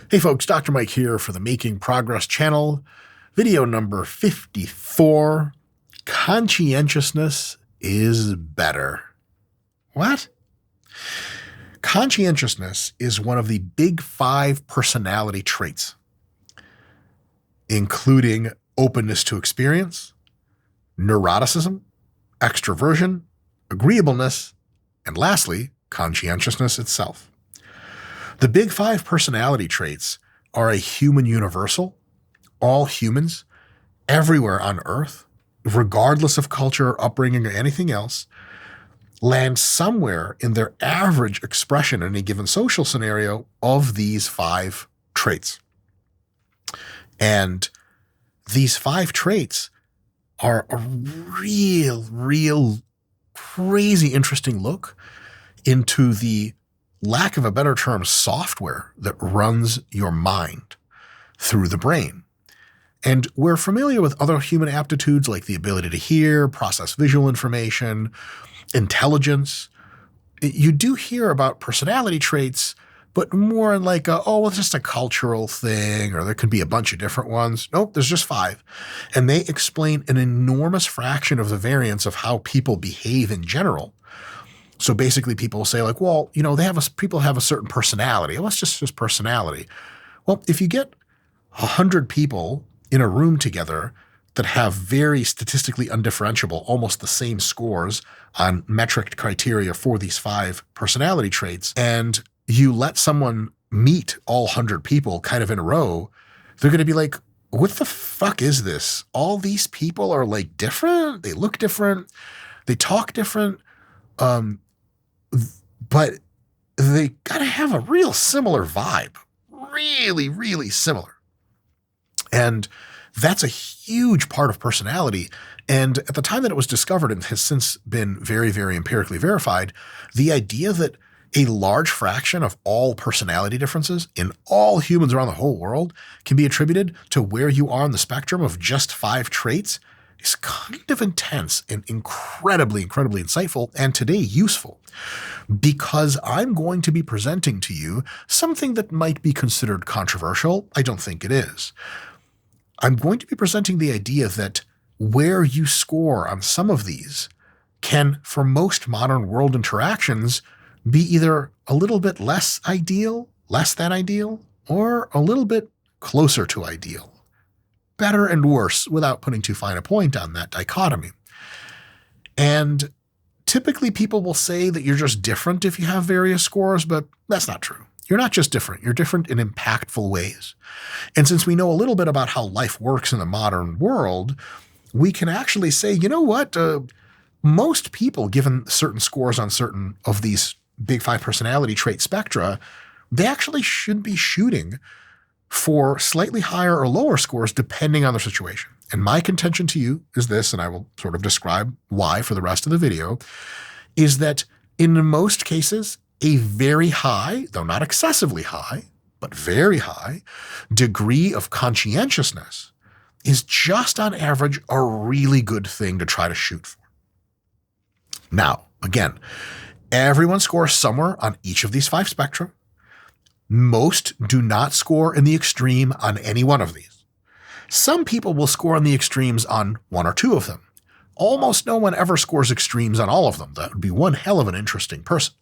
Hey folks, Dr. Mike here for the Making Progress channel. Video number 54, Conscientiousness is better. What? Conscientiousness is one of the big 5 personality traits, including openness to experience, neuroticism, extroversion, agreeableness, and lastly, conscientiousness itself. The big 5 personality traits are a human universal. All humans, everywhere on Earth, regardless of culture, upbringing, or anything else, land somewhere in their average expression in a given social scenario of these 5 traits. And these 5 traits are a real crazy interesting look into the lack of a better term, software that runs your mind through the brain. And we're familiar with other human aptitudes like the ability to hear, process visual information, intelligence. You do hear about personality traits, but more like, it's just a cultural thing, or there could be a bunch of different ones. Nope, there's just 5. And they explain an enormous fraction of the variance of how people behave in general. So basically people say like, well, people have a certain personality. Well, it's just personality. Well, if you get 100 people in a room together that have very statistically undifferentiable, almost the same scores on metric criteria for these 5 personality traits, and you let someone meet all 100 people kind of in a row, they're going to be like, what the fuck is this? All these people are like different. They look different. They talk different. But they got to have a real similar vibe, really similar. And that's a huge part of personality. And at the time that it was discovered and has since been very empirically verified, the idea that a large fraction of all personality differences in all humans around the whole world can be attributed to where you are on the spectrum of just 5 traits is kind of intense and incredibly insightful, and today useful, because I'm going to be presenting to you something that might be considered controversial. I don't think it is. I'm going to be presenting the idea that where you score on some of these can, for most modern world interactions, be either a little bit less than ideal, or a little bit closer to ideal. Better and worse, without putting too fine a point on that dichotomy. And typically people will say that you're just different if you have various scores, but that's not true. You're not just different. You're different in impactful ways. And since we know a little bit about how life works in the modern world, we can actually say, you know what? Most people, given certain scores on certain of these big 5 personality trait spectra, they actually should be shooting for slightly higher or lower scores depending on their situation. And my contention to you is this, and I will sort of describe why for the rest of the video, is that in most cases, a very high, though not excessively high, but very high degree of conscientiousness is just on average a really good thing to try to shoot for. Now, again, everyone scores somewhere on each of these 5 spectra. Most do not score in the extreme on any one of these. Some people will score on the extremes on 1 or 2 of them. Almost no one ever scores extremes on all of them. That would be one hell of an interesting person.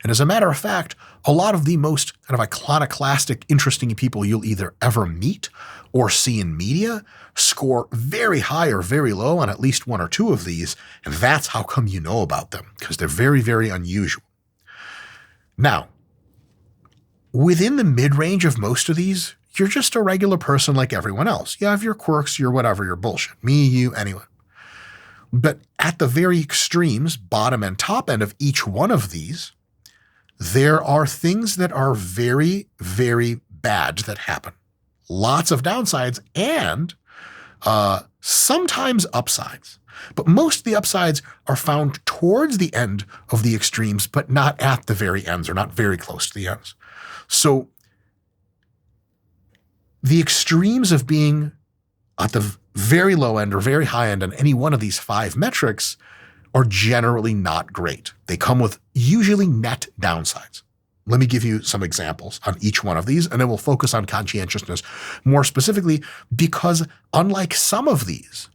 And as a matter of fact, a lot of the most kind of iconoclastic, interesting people you'll either ever meet or see in media score very high or very low on at least 1 or 2 of these. And that's how come you know about them, because they're very unusual. Now, within the mid-range of most of these, you're just a regular person like everyone else. You have your quirks, your whatever, your bullshit. Me, you, anyone. But at the very extremes, bottom and top end of each one of these, there are things that are very bad that happen. Lots of downsides and sometimes upsides. But most of the upsides are found towards the end of the extremes, but not at the very ends, or not very close to the ends. So the extremes of being at the very low end or very high end on any one of these 5 metrics are generally not great. They come with usually net downsides. Let me give you some examples on each one of these, and then we'll focus on conscientiousness more specifically, because unlike some of these,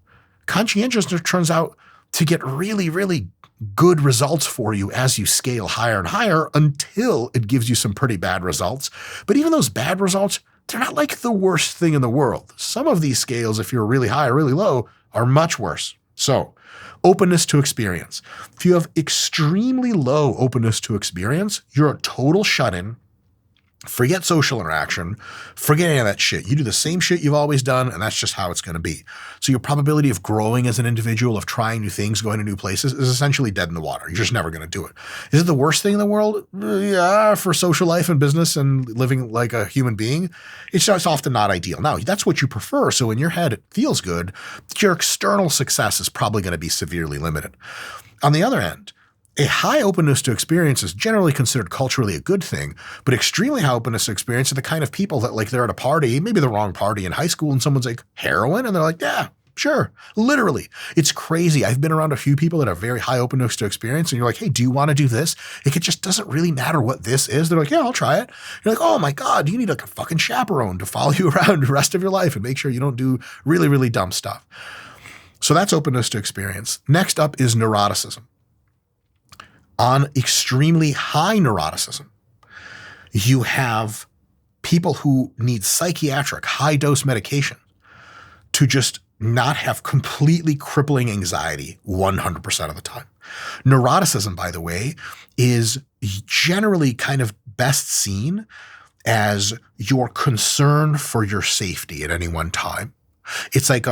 conscientiousness turns out to get really, really good results for you as you scale higher and higher until it gives you some pretty bad results. But even those bad results, they're not like the worst thing in the world. Some of these scales, if you're really high or really low, are much worse. So, openness to experience. If you have extremely low openness to experience, you're a total shut-in. Forget social interaction. Forget any of that shit. You do the same shit you've always done, and that's just how it's going to be. So your probability of growing as an individual, of trying new things, going to new places, is essentially dead in the water. You're just never going to do it. Is it the worst thing in the world? Yeah, for social life and business and living like a human being, it's just often not ideal. Now, that's what you prefer, so in your head it feels good. Your external success is probably going to be severely limited. On the other end, a high openness to experience is generally considered culturally a good thing, but extremely high openness to experience are the kind of people that, like, they're at a party, maybe the wrong party in high school, and someone's like, heroin? And they're like, yeah, sure. Literally. It's crazy. I've been around a few people that have very high openness to experience, and you're like, hey, do you want to do this? It just doesn't really matter what this is. They're like, yeah, I'll try it. You're like, oh my God, you need like a fucking chaperone to follow you around the rest of your life and make sure you don't do really, really dumb stuff. So that's openness to experience. Next up is neuroticism. On extremely high neuroticism, you have people who need psychiatric high-dose medication to just not have completely crippling anxiety 100% of the time. Neuroticism, by the way, is generally kind of best seen as your concern for your safety at any one time. It's like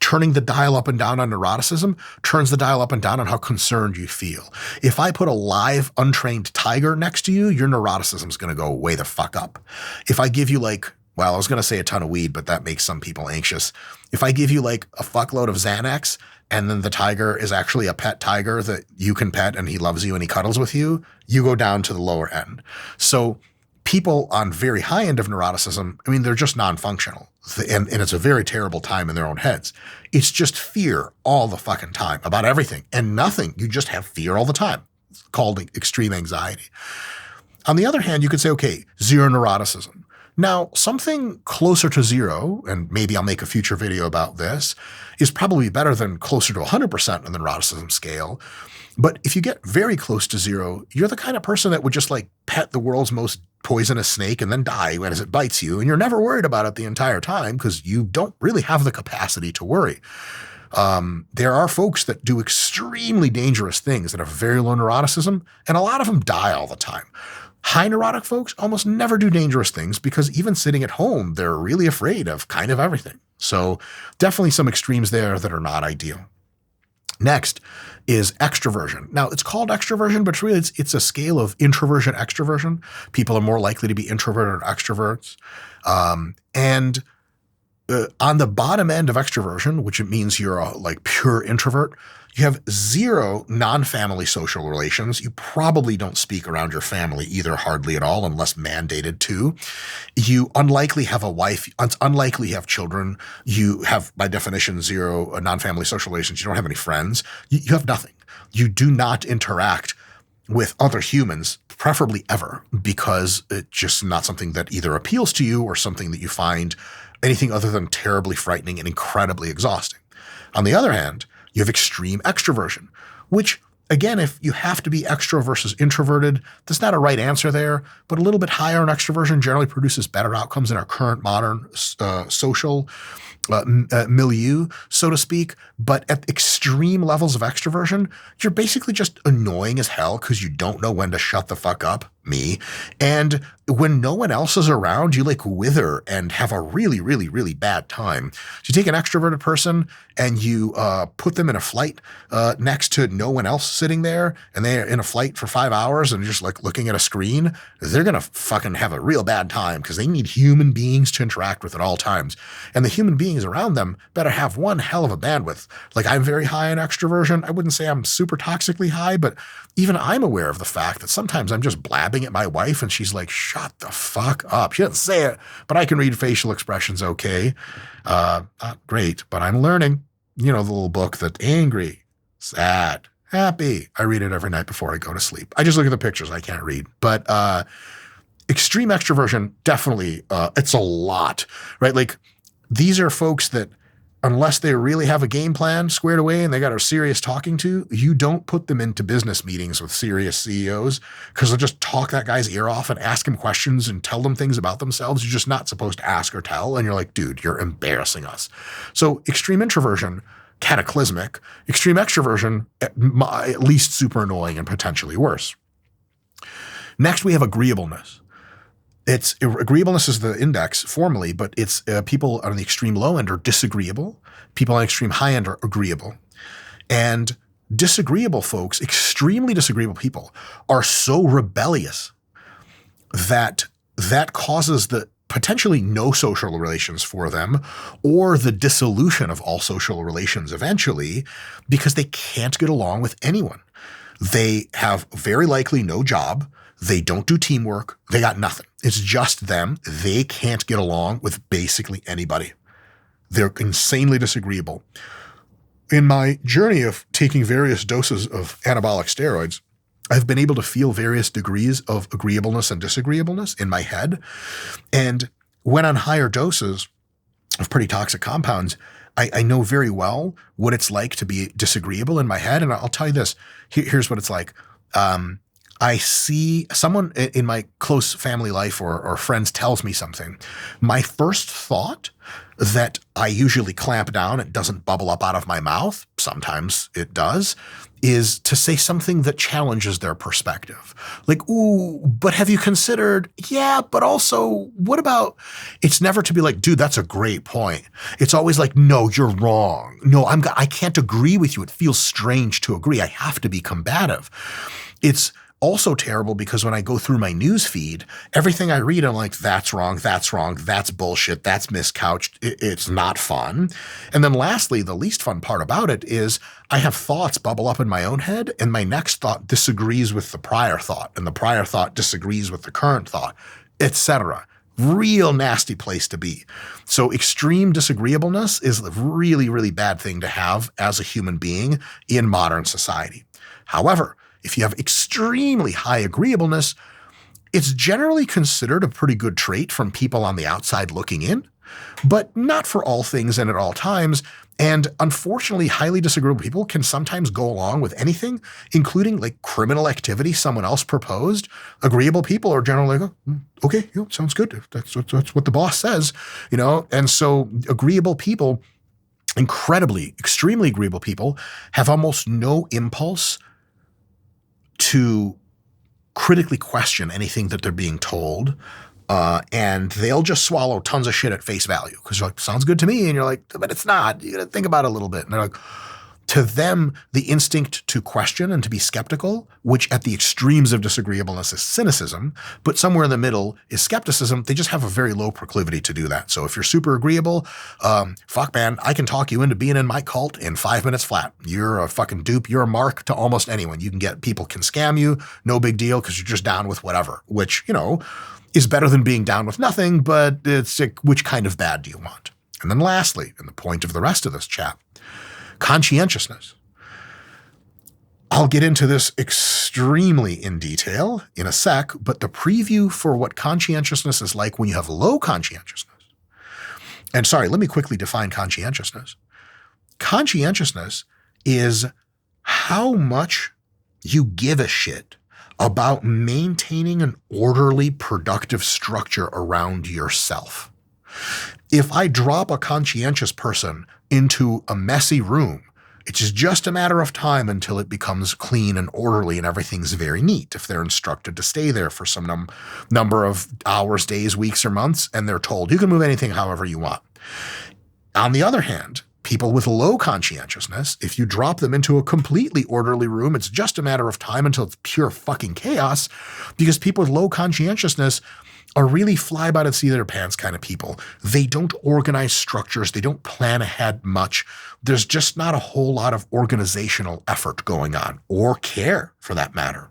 turning the dial up and down on neuroticism turns the dial up and down on how concerned you feel. If I put a live, untrained tiger next to you, your neuroticism is going to go way the fuck up. If I give you like, well, I was going to say a ton of weed, but that makes some people anxious. If I give you like a fuckload of Xanax and then the tiger is actually a pet tiger that you can pet and he loves you and he cuddles with you, you go down to the lower end. So people on very high end of neuroticism, I mean, they're just non-functional. And it's a very terrible time in their own heads. It's just fear all the fucking time about everything and nothing. You just have fear all the time. It's called extreme anxiety. On the other hand, you could say, okay, zero neuroticism. Now, something closer to zero, and maybe I'll make a future video about this, is probably better than closer to 100% on the neuroticism scale. But if you get very close to zero, you're the kind of person that would just like pet the world's most poisonous snake and then die as it bites you. And you're never worried about it the entire time because you don't really have the capacity to worry. There are folks that do extremely dangerous things that have very low neuroticism, and a lot of them die all the time. High neurotic folks almost never do dangerous things because even sitting at home, they're really afraid of kind of everything. So definitely some extremes there that are not ideal. Next is extroversion. Now, it's called extroversion, but really it's a scale of introversion, extroversion. People are more likely to be introverted or extroverts. And on the bottom end of extroversion, which it means you're a like pure introvert, you have zero non-family social relations. You probably don't speak around your family either, hardly at all, unless mandated to. You unlikely have a wife. It's unlikely you have children. You have, by definition, zero non-family social relations. You don't have any friends. You have nothing. You do not interact with other humans, preferably ever, because it's just not something that either appeals to you or something that you find anything other than terribly frightening and incredibly exhausting. On the other hand, you have extreme extroversion, which, again, if you have to be extro versus introverted, there's not a right answer there, but a little bit higher in extroversion generally produces better outcomes in our current modern social milieu, so to speak. But at extreme levels of extroversion, you're basically just annoying as hell because you don't know when to shut the fuck up, me. And when no one else is around, you like wither and have a really, really, really bad time. So you take an extroverted person and you put them in a flight next to no one else sitting there, and they're in a flight for 5 hours and just like looking at a screen, they're going to fucking have a real bad time because they need human beings to interact with at all times. And the human beings around them better have one hell of a bandwidth. Like, I'm very high in extroversion. I wouldn't say I'm super toxically high, but even I'm aware of the fact that sometimes I'm just blabbing at my wife and she's like, shut the fuck up. She doesn't say it, but I can read facial expressions okay. Not great, but I'm learning. You know, the little book that angry, sad, happy. I read it every night before I go to sleep. I just look at the pictures. I can't read. But extreme extroversion, definitely, it's a lot, right? Like these are folks that unless they really have a game plan squared away and they got a serious talking to, you don't put them into business meetings with serious CEOs because they'll just talk that guy's ear off and ask him questions and tell them things about themselves you're just not supposed to ask or tell. And you're like, dude, you're embarrassing us. So extreme introversion, cataclysmic. Extreme extroversion, at least super annoying and potentially worse. Next, we have agreeableness. Agreeableness is the index formally, but it's people on the extreme low end are disagreeable. People on the extreme high end are agreeable. And disagreeable folks, extremely disagreeable people, are so rebellious that causes the potentially no social relations for them or the dissolution of all social relations eventually because they can't get along with anyone. They have very likely no job. They don't do teamwork. They got nothing. It's just them. They can't get along with basically anybody. They're insanely disagreeable. In my journey of taking various doses of anabolic steroids, I've been able to feel various degrees of agreeableness and disagreeableness in my head. And when on higher doses of pretty toxic compounds, I know very well what it's like to be disagreeable in my head. And I'll tell you this, here's what it's like. I see someone in my close family life or friends tells me something. My first thought that I usually clamp down, it doesn't bubble up out of my mouth, sometimes it does, is to say something that challenges their perspective. Like, ooh, but have you considered, yeah, but also what about, it's never to be like, dude, that's a great point. It's always like, no, you're wrong. No, I can't agree with you. It feels strange to agree. I have to be combative. It's also terrible because when I go through my news feed, everything I read, I'm like, that's wrong, that's bullshit, that's miscouched, it's not fun. And then lastly, the least fun part about it is I have thoughts bubble up in my own head and my next thought disagrees with the prior thought and the prior thought disagrees with the current thought, etc. Real nasty place to be. So extreme disagreeableness is a really, really bad thing to have as a human being in modern society. However, if you have extremely high agreeableness, it's generally considered a pretty good trait from people on the outside looking in, but not for all things and at all times. And unfortunately, highly disagreeable people can sometimes go along with anything, including like criminal activity someone else proposed. Agreeable people are generally like, oh, okay, sounds good. That's what the boss says, And so agreeable people, extremely agreeable people, have almost no impulse to critically question anything that they're being told. And they'll just swallow tons of shit at face value because you're like, sounds good to me. And you're like, but it's not. You got to think about it a little bit. And they're like, to them, the instinct to question and to be skeptical, which at the extremes of disagreeableness is cynicism, but somewhere in the middle is skepticism. They just have a very low proclivity to do that. So if you're super agreeable, fuck man, I can talk you into being in my cult in 5 minutes flat. You're a fucking dupe. You're a mark to almost anyone. People can scam you. No big deal because you're just down with whatever, which, is better than being down with nothing, but it's like, which kind of bad do you want? And then lastly, and the point of the rest of this chat, conscientiousness. I'll get into this extremely in detail in a sec, but the preview for what conscientiousness is like when you have low conscientiousness. And sorry, let me quickly define conscientiousness. Conscientiousness is how much you give a shit about maintaining an orderly, productive structure around yourself. If I drop a conscientious person into a messy room, it's just a matter of time until it becomes clean and orderly and everything's very neat. If they're instructed to stay there for some number of hours, days, weeks, or months, and they're told you can move anything however you want. On the other hand, people with low conscientiousness, if you drop them into a completely orderly room, it's just a matter of time until it's pure fucking chaos, because people with low conscientiousness are really fly by the seat of their pants kind of people. They don't organize structures. They don't plan ahead much. There's just not a whole lot of organizational effort going on, or care for that matter.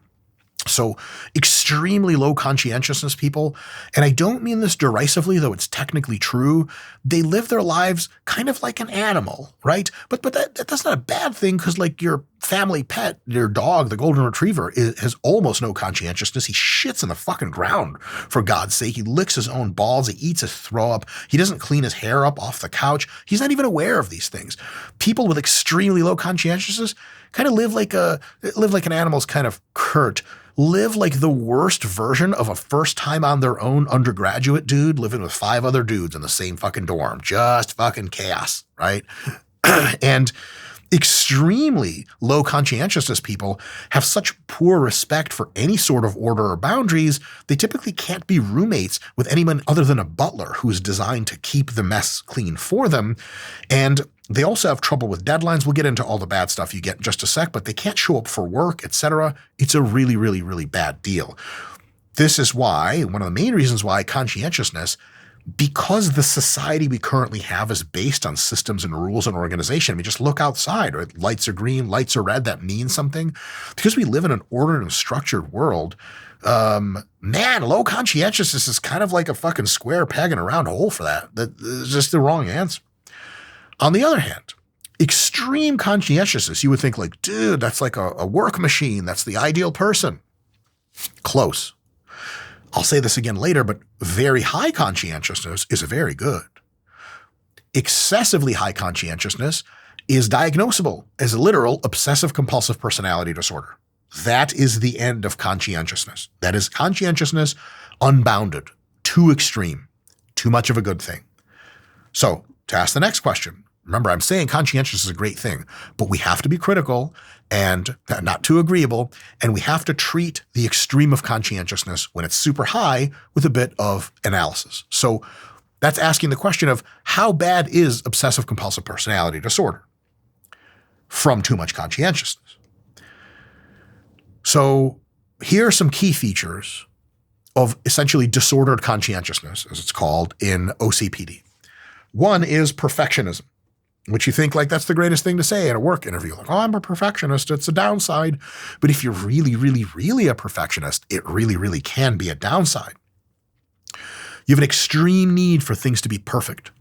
So extremely low conscientiousness people, and I don't mean this derisively, though it's technically true, they live their lives kind of like an animal, right? But that's not a bad thing, because like your family pet, your dog, the golden retriever, has almost no conscientiousness. He shits in the fucking ground, for God's sake. He licks his own balls. He eats his throw up. He doesn't clean his hair up off the couch. He's not even aware of these things. People with extremely low conscientiousness kind of live like an animal's kind of curt, live like the worst version of a first time on their own undergraduate dude living with 5 other dudes in the same fucking dorm. Just fucking chaos, right? And extremely low conscientiousness people have such poor respect for any sort of order or boundaries, they typically can't be roommates with anyone other than a butler who is designed to keep the mess clean for them. And they also have trouble with deadlines. We'll get into all the bad stuff you get in just a sec, but they can't show up for work, etc. It's a really, really, really bad deal. This is why, one of the main reasons why conscientiousness, because the society we currently have is based on systems and rules and organization. I mean, just look outside, right? Lights are green, lights are red. That means something. Because we live in an ordered and structured world, man, low conscientiousness is kind of like a fucking square peg in a round hole for that. That's just the wrong answer. On the other hand, extreme conscientiousness, you would think like, dude, that's like a work machine. That's the ideal person. Close. I'll say this again later, but very high conscientiousness is very good. Excessively high conscientiousness is diagnosable as a literal obsessive compulsive personality disorder. That is the end of conscientiousness. That is conscientiousness unbounded, too extreme, too much of a good thing. So to ask the next question, remember, I'm saying conscientiousness is a great thing, but we have to be critical and not too agreeable, and we have to treat the extreme of conscientiousness when it's super high with a bit of analysis. So that's asking the question of how bad is obsessive compulsive personality disorder from too much conscientiousness? So here are some key features of essentially disordered conscientiousness, as it's called in OCPD. One is perfectionism, which you think like that's the greatest thing to say in a work interview. Like, oh, I'm a perfectionist. It's a downside. But if you're really, really, really a perfectionist, it really, really can be a downside. You have an extreme need for things to be perfect.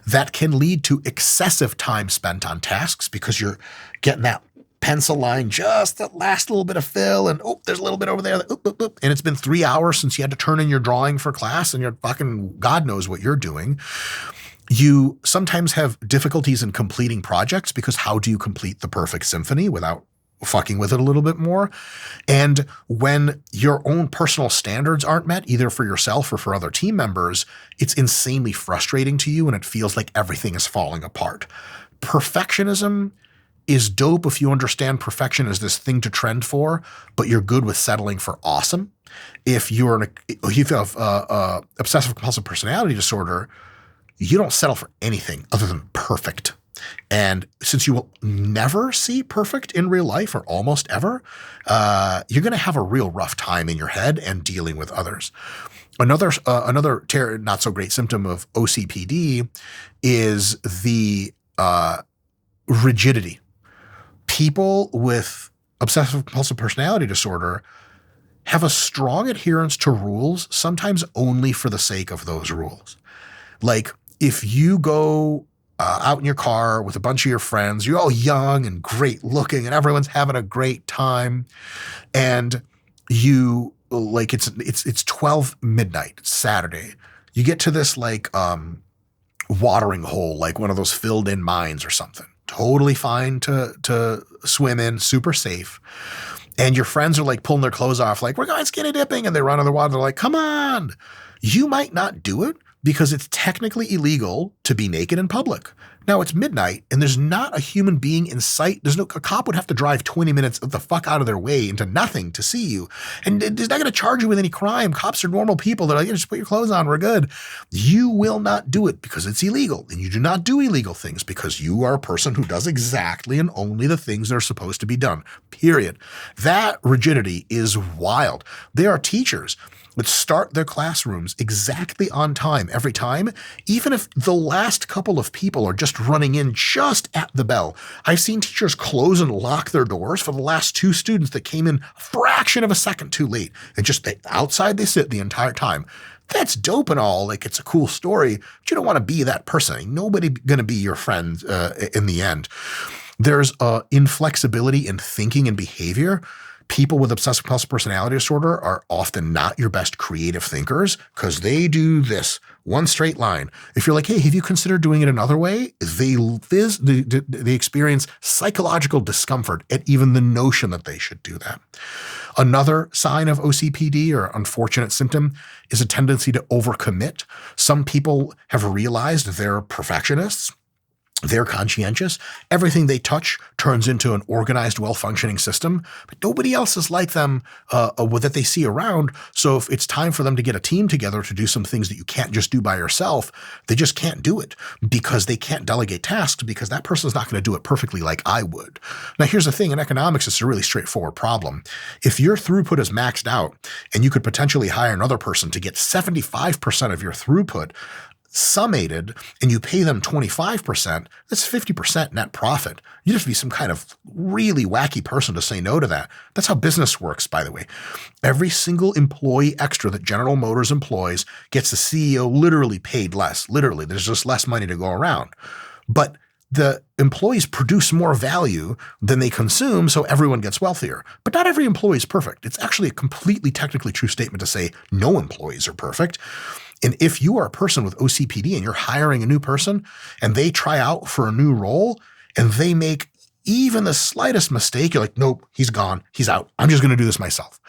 That can lead to excessive time spent on tasks because you're getting that pencil line, just that last little bit of fill, and oh, there's a little bit over there, and it's been 3 hours since you had to turn in your drawing for class, and you're fucking God knows what you're doing. You sometimes have difficulties in completing projects because how do you complete the perfect symphony without fucking with it a little bit more? And when your own personal standards aren't met, either for yourself or for other team members, it's insanely frustrating to you and it feels like everything is falling apart. Perfectionism is dope if you understand perfection as this thing to trend for, but you're good with settling for awesome. If you have obsessive compulsive personality disorder, you don't settle for anything other than perfect. And since you will never see perfect in real life, or almost ever, you're going to have a real rough time in your head and dealing with others. Another not so great symptom of OCPD is the rigidity. People with obsessive compulsive personality disorder have a strong adherence to rules, sometimes only for the sake of those rules. Like, if you go out in your car with a bunch of your friends, you're all young and great looking and everyone's having a great time, and you like it's 12 midnight, it's Saturday. You get to this like watering hole, like one of those filled in mines or something. Totally fine to swim in, super safe. And your friends are like pulling their clothes off, like, we're going skinny dipping, and they run in the water. They're like, come on. You might not do it because it's technically illegal to be naked in public. Now it's midnight and there's not a human being in sight. A cop would have to drive 20 minutes the fuck out of their way into nothing to see you. And he's not going to charge you with any crime. Cops are normal people. They're like, just put your clothes on. We're good. You will not do it because it's illegal. And you do not do illegal things because you are a person who does exactly and only the things that are supposed to be done. Period. That rigidity is wild. There are teachers that start their classrooms exactly on time every time, even if the last couple of people are just running in just at the bell. I've seen teachers close and lock their doors for the last 2 students that came in a fraction of a second too late. And just outside they sit the entire time. That's dope and all, like it's a cool story, but you don't want to be that person. Ain't nobody going to be your friend in the end. There's inflexibility in thinking and behavior. People with obsessive compulsive personality disorder are often not your best creative thinkers because they do this one straight line. If you're like, hey, have you considered doing it another way? They experience psychological discomfort at even the notion that they should do that. Another sign of OCPD or unfortunate symptom is a tendency to overcommit. Some people have realized they're perfectionists. They're conscientious. Everything they touch turns into an organized, well-functioning system, but nobody else is like them that they see around. So if it's time for them to get a team together to do some things that you can't just do by yourself, they just can't do it because they can't delegate tasks because that person's not going to do it perfectly like I would. Now, here's the thing. In economics, it's a really straightforward problem. If your throughput is maxed out and you could potentially hire another person to get 75% of your throughput, summated, and you pay them 25%, that's 50% net profit. You'd have to be some kind of really wacky person to say no to that. That's how business works, by the way. Every single employee extra that General Motors employs gets the CEO literally paid less. Literally, there's just less money to go around. But the employees produce more value than they consume, so everyone gets wealthier. But not every employee is perfect. It's actually a completely technically true statement to say no employees are perfect. And if you are a person with OCPD and you're hiring a new person and they try out for a new role and they make even the slightest mistake, you're like, nope, he's gone. He's out. I'm just going to do this myself.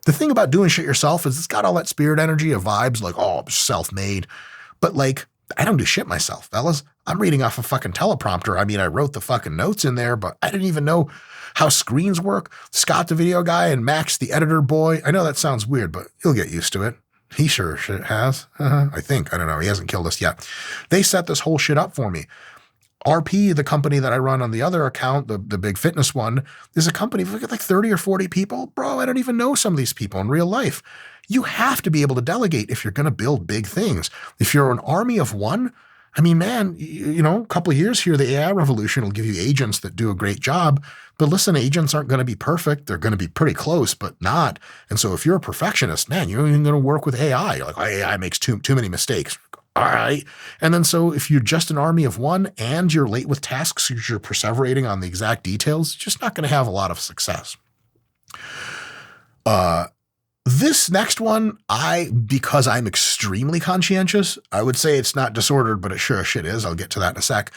The thing about doing shit yourself is it's got all that spirit energy of vibes like, oh, I'm self-made. But like, I don't do shit myself, fellas. I'm reading off a fucking teleprompter. I mean, I wrote the fucking notes in there, but I didn't even know how screens work. Scott, the video guy, and Max, the editor boy. I know that sounds weird, but you'll get used to it. He sure has. I think. I don't know. He hasn't killed us yet. They set this whole shit up for me. RP, the company that I run on the other account, the big fitness one, is a company of like 30 or 40 people. Bro, I don't even know some of these people in real life. You have to be able to delegate if you're going to build big things. If you're an army of one, I mean, man, you know, a couple of years here, the AI revolution will give you agents that do a great job. But listen, agents aren't going to be perfect. They're going to be pretty close, but not. And so if you're a perfectionist, man, you're even going to work with AI. You're like, oh, AI makes too many mistakes. All right. And then so if you're just an army of one and you're late with tasks because you're perseverating on the exact details, you're just not going to have a lot of success. This next one, because I'm extremely conscientious, I would say it's not disordered, but it sure as shit is. I'll get to that in a sec.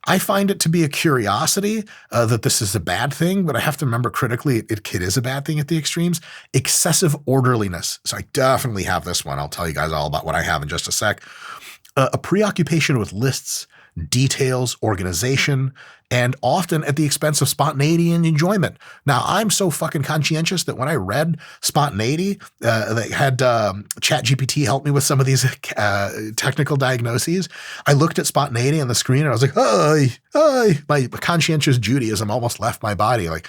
I find it to be a curiosity that this is a bad thing, but I have to remember critically it is a bad thing at the extremes. Excessive orderliness. So I definitely have this one. I'll tell you guys all about what I have in just a sec. A preoccupation with lists, details, organization, and often at the expense of spontaneity and enjoyment. Now, I'm so fucking conscientious that when I read spontaneity, they had ChatGPT help me with some of these technical diagnoses. I looked at spontaneity on the screen and I was like, hi. My conscientious Judaism almost left my body. Like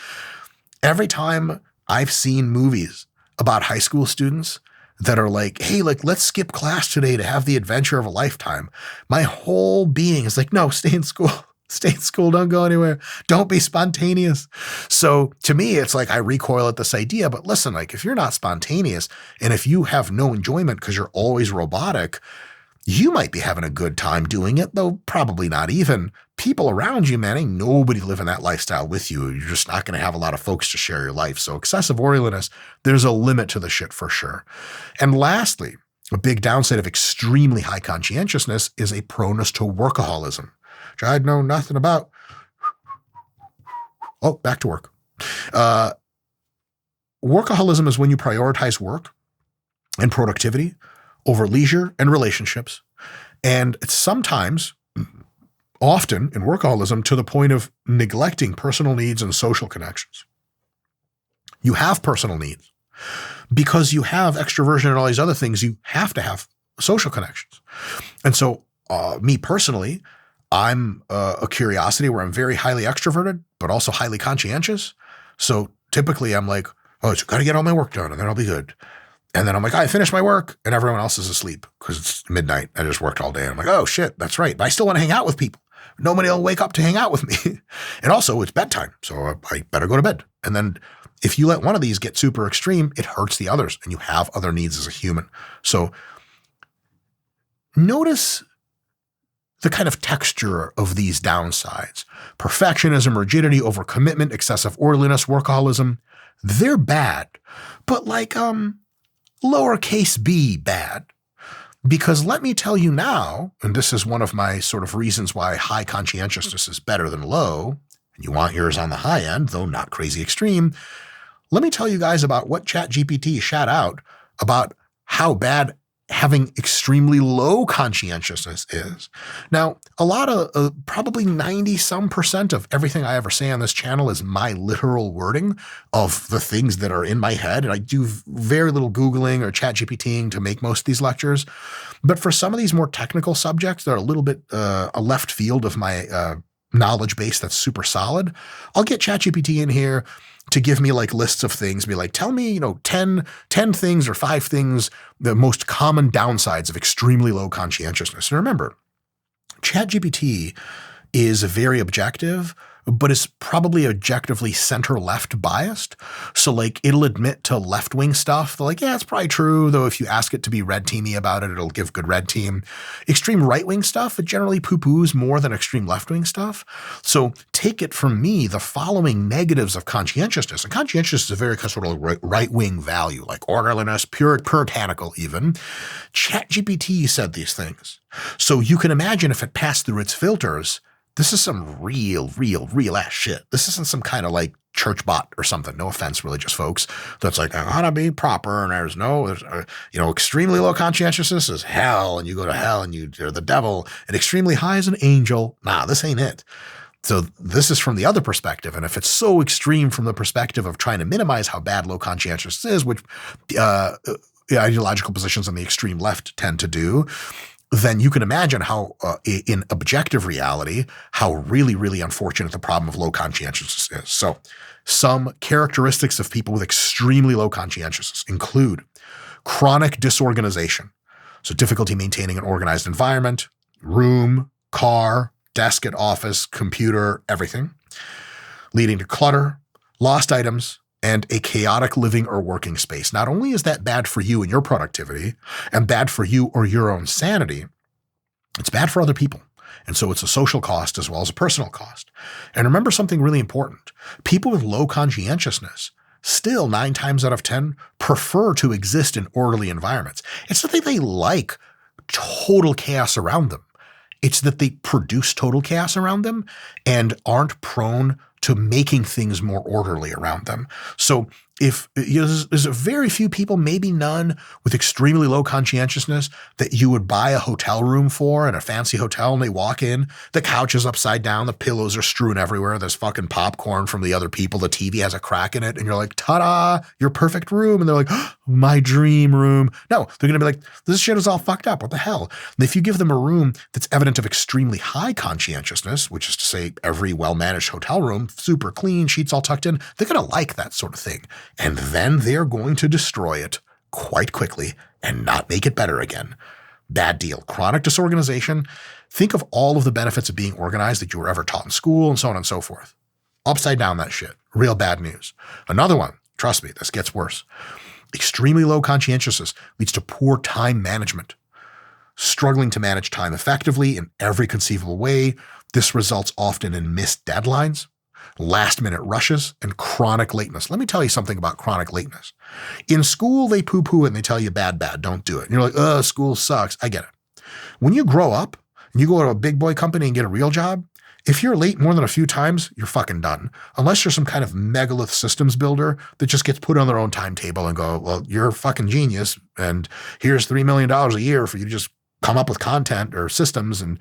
every time I've seen movies about high school students that are like, hey, like, let's skip class today to have the adventure of a lifetime. My whole being is like, no, stay in school. Stay in school. Don't go anywhere. Don't be spontaneous. So to me, it's like I recoil at this idea. But listen, like if you're not spontaneous and if you have no enjoyment because you're always robotic, you might be having a good time doing it, though probably not even. People around you, man, ain't nobody living that lifestyle with you. You're just not going to have a lot of folks to share your life. So excessive orderliness, there's a limit to the shit for sure. And lastly, a big downside of extremely high conscientiousness is a proneness to workaholism, which I know nothing about. Oh, back to work. Workaholism is when you prioritize work and productivity over leisure and relationships. And it's sometimes, often in workaholism, to the point of neglecting personal needs and social connections. You have personal needs. Because you have extroversion and all these other things, you have to have social connections. And so me personally, I'm a curiosity where I'm very highly extroverted, but also highly conscientious. So typically I'm like, oh, I got to get all my work done and then I'll be good. And then I'm like, I finished my work and everyone else is asleep because it's midnight. I just worked all day. And I'm like, oh shit, that's right. But I still want to hang out with people. Nobody will wake up to hang out with me. And also it's bedtime. So I better go to bed. And then if you let one of these get super extreme, it hurts the others and you have other needs as a human. So notice the kind of texture of these downsides. Perfectionism, rigidity, overcommitment, excessive orderliness, workaholism, they're bad. But like, lowercase b bad. Because let me tell you now, and this is one of my sort of reasons why high conscientiousness is better than low, and you want yours on the high end, though not crazy extreme, let me tell you guys about what ChatGPT shot out about how bad having extremely low conscientiousness is. Now, a lot of, probably 90% of everything I ever say on this channel is my literal wording of the things that are in my head. And I do very little Googling or ChatGPTing to make most of these lectures. But for some of these more technical subjects that are a little bit a left field of my knowledge base that's super solid, I'll get ChatGPT in here to give me like lists of things, be like, tell me, 10 things or 5 things, the most common downsides of extremely low conscientiousness. And remember, ChatGPT is very objective, but is probably objectively center-left biased. So like it'll admit to left-wing stuff. They're like, yeah, it's probably true, though if you ask it to be red teamy about it, it'll give good red team. Extreme right-wing stuff, it generally poo-poos more than extreme left-wing stuff. So take it from me, the following negatives of conscientiousness. And conscientiousness is a very sort of right-wing value, like orderliness, puritanical even. ChatGPT said these things. So you can imagine if it passed through its filters, this is some real ass shit. This isn't some kind of like church bot or something. No offense, religious folks. That's like, I want to be proper. And there's extremely low conscientiousness is hell. And you go to hell and you're the devil. And extremely high is an angel. Nah, this ain't it. So this is from the other perspective. And if it's so extreme from the perspective of trying to minimize how bad low conscientiousness is, which ideological positions on the extreme left tend to do, then you can imagine how, in objective reality, how really unfortunate the problem of low conscientiousness is. So some characteristics of people with extremely low conscientiousness include chronic disorganization. So difficulty maintaining an organized environment, room, car, desk at office, computer, everything, leading to clutter, lost items, and a chaotic living or working space. Not only is that bad for you and your productivity and bad for you or your own sanity, it's bad for other people. And so it's a social cost as well as a personal cost. And remember something really important. People with low conscientiousness still 9 times out of 10 prefer to exist in orderly environments. It's not that they like total chaos around them. It's that they produce total chaos around them and aren't prone to making things more orderly around them. So if there's very few people, maybe none, with extremely low conscientiousness that you would buy a hotel room for in a fancy hotel, and they walk in, the couch is upside down, the pillows are strewn everywhere, there's fucking popcorn from the other people, the TV has a crack in it, and you're like, ta-da, your perfect room. And they're like, oh, my dream room. No, they're going to be like, this shit is all fucked up. What the hell? And if you give them a room that's evident of extremely high conscientiousness, which is to say every well-managed hotel room, super clean, sheets all tucked in, they're going to like that sort of thing. And then they're going to destroy it quite quickly and not make it better again. Bad deal. Chronic disorganization. Think of all of the benefits of being organized that you were ever taught in school and so on and so forth. Upside down that shit. Real bad news. Another one. Trust me, this gets worse. Extremely low conscientiousness leads to poor time management. Struggling to manage time effectively in every conceivable way. This results often in missed deadlines, last-minute rushes, and chronic lateness. Let me tell you something about chronic lateness. In school, they poo-poo it and they tell you bad, don't do it. And you're like, oh, school sucks. I get it. When you grow up and you go to a big boy company and get a real job, if you're late more than a few times, you're fucking done. Unless you're some kind of megalith systems builder that just gets put on their own timetable and go, well, you're a fucking genius, and here's $3 million a year for you to just come up with content or systems and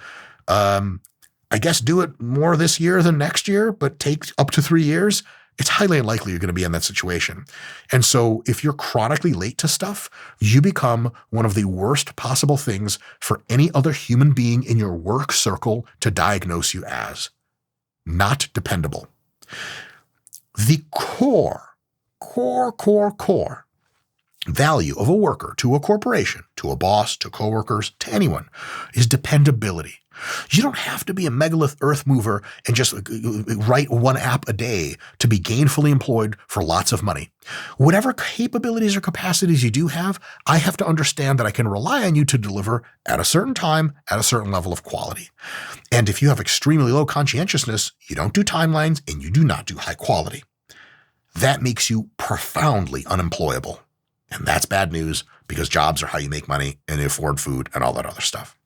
I guess do it more this year than next year, but take up to 3 years. It's highly unlikely you're going to be in that situation. And so if you're chronically late to stuff, you become one of the worst possible things for any other human being in your work circle to diagnose you as. Not dependable. The core value of a worker to a corporation, to a boss, to coworkers, to anyone is dependability. You don't have to be a megalith earth mover and just write one app a day to be gainfully employed for lots of money. Whatever capabilities or capacities you do have, I have to understand that I can rely on you to deliver at a certain time, at a certain level of quality. And if you have extremely low conscientiousness, you don't do timelines and you do not do high quality. That makes you profoundly unemployable. And that's bad news because jobs are how you make money and afford food and all that other stuff.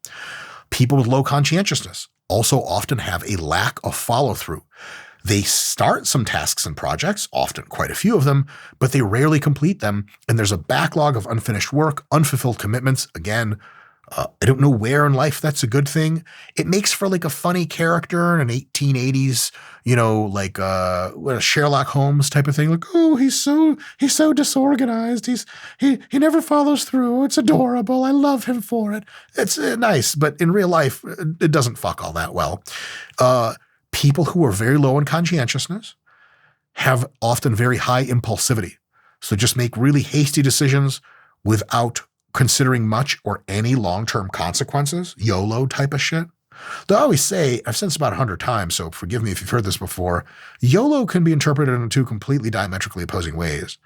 People with low conscientiousness also often have a lack of follow-through. They start some tasks and projects, often quite a few of them, but they rarely complete them, and there's a backlog of unfinished work, unfulfilled commitments. Again, I don't know where in life that's a good thing. It makes for like a funny character in an 1880s, like a Sherlock Holmes type of thing. Like, oh, he's so disorganized. He never follows through. It's adorable. I love him for it. It's nice, but in real life, it doesn't fuck all that well. People who are very low in conscientiousness have often very high impulsivity. So just make really hasty decisions without considering much or any long-term consequences, YOLO type of shit. Though I always say, I've said this about 100 times, so forgive me if you've heard this before, YOLO can be interpreted in two completely diametrically opposing ways.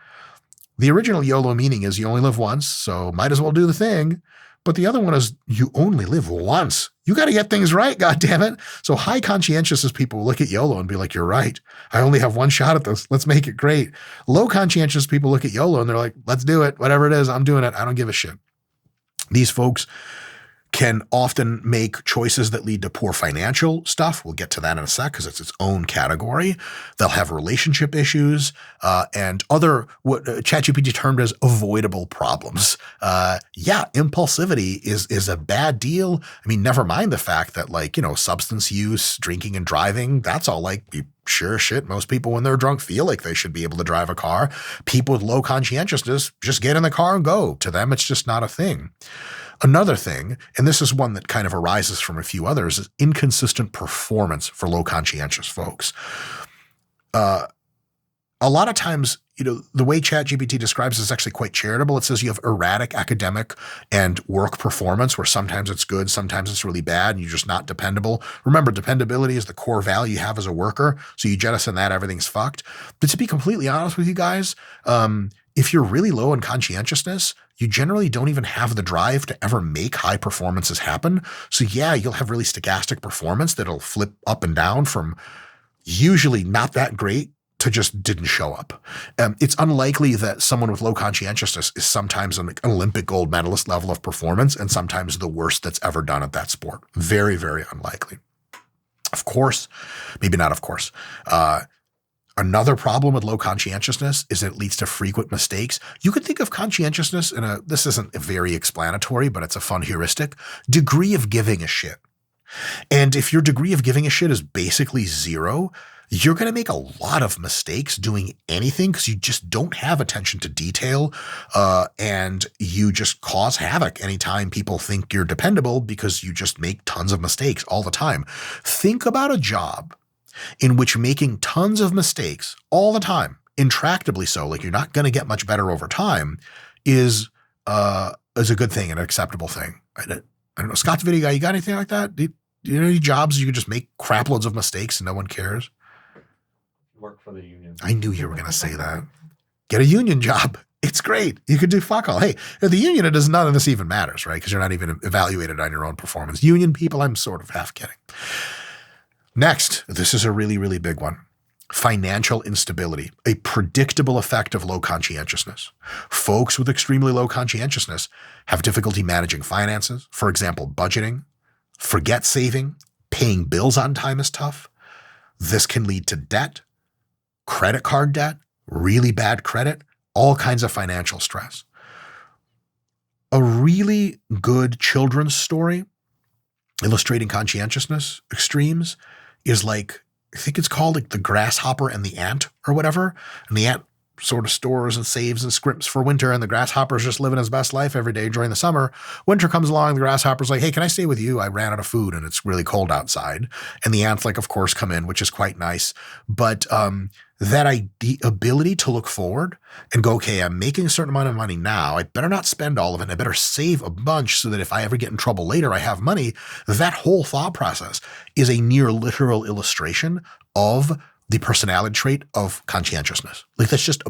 The original YOLO meaning is you only live once, so might as well do the thing. But the other one is you only live once. You got to get things right, goddammit. So high conscientiousness people look at YOLO and be like, you're right. I only have one shot at this. Let's make it great. Low conscientious people look at YOLO and they're like, let's do it. Whatever it is, I'm doing it. I don't give a shit. These folks can often make choices that lead to poor financial stuff. We'll get to that in a sec because it's its own category. They'll have relationship issues and other what ChatGPT termed as avoidable problems. Impulsivity is a bad deal. I mean, never mind the fact that substance use, drinking and driving, that's all sure shit. Most people when they're drunk feel like they should be able to drive a car. People with low conscientiousness just get in the car and go. To them, it's just not a thing. Another thing, and this is one that kind of arises from a few others, is inconsistent performance for low conscientious folks. A lot of times, the way ChatGPT describes it is actually quite charitable. It says you have erratic academic and work performance where sometimes it's good, sometimes it's really bad, and you're just not dependable. Remember, dependability is the core value you have as a worker. So you jettison that, everything's fucked. But to be completely honest with you guys, if you're really low in conscientiousness, you generally don't even have the drive to ever make high performances happen. So yeah, you'll have really stochastic performance that'll flip up and down from usually not that great to just didn't show up. It's unlikely that someone with low conscientiousness is sometimes an Olympic gold medalist level of performance and sometimes the worst that's ever done at that sport. Very, very unlikely. Of course, maybe not of course. Another problem with low conscientiousness is it leads to frequent mistakes. You could think of conscientiousness this isn't very explanatory, but it's a fun heuristic, degree of giving a shit. And if your degree of giving a shit is basically zero, you're going to make a lot of mistakes doing anything because you just don't have attention to detail, and you just cause havoc anytime people think you're dependable because you just make tons of mistakes all the time. Think about a job in which making tons of mistakes all the time, intractably so, like you're not going to get much better over time, is a good thing, an acceptable thing. I don't know, Scott's video guy, you got anything like that? Do you know any jobs you could just make crap loads of mistakes and no one cares? Work for the union. I knew you were going to say that. Get a union job. It's great. You could do fuck all. Hey, at the union, none of this even matters, right? Because you're not even evaluated on your own performance. Union people, I'm sort of half kidding. Next, this is a really, really big one. Financial instability, a predictable effect of low conscientiousness. Folks with extremely low conscientiousness have difficulty managing finances. For example, budgeting, forget saving, paying bills on time is tough. This can lead to debt, credit card debt, really bad credit, all kinds of financial stress. A really good children's story illustrating conscientiousness extremes is I think it's called The Grasshopper and the Ant or whatever. And the ant sort of stores and saves and scripts for winter, and the grasshopper's just living his best life every day during the summer. Winter comes along, the grasshopper's like, hey, can I stay with you? I ran out of food and it's really cold outside. And the ants, like, of course, come in, which is quite nice. But that ability to look forward and go, okay, I'm making a certain amount of money now. I better not spend all of it. I better save a bunch so that if I ever get in trouble later, I have money. That whole thought process is a near literal illustration of the personality trait of conscientiousness. Like, that's just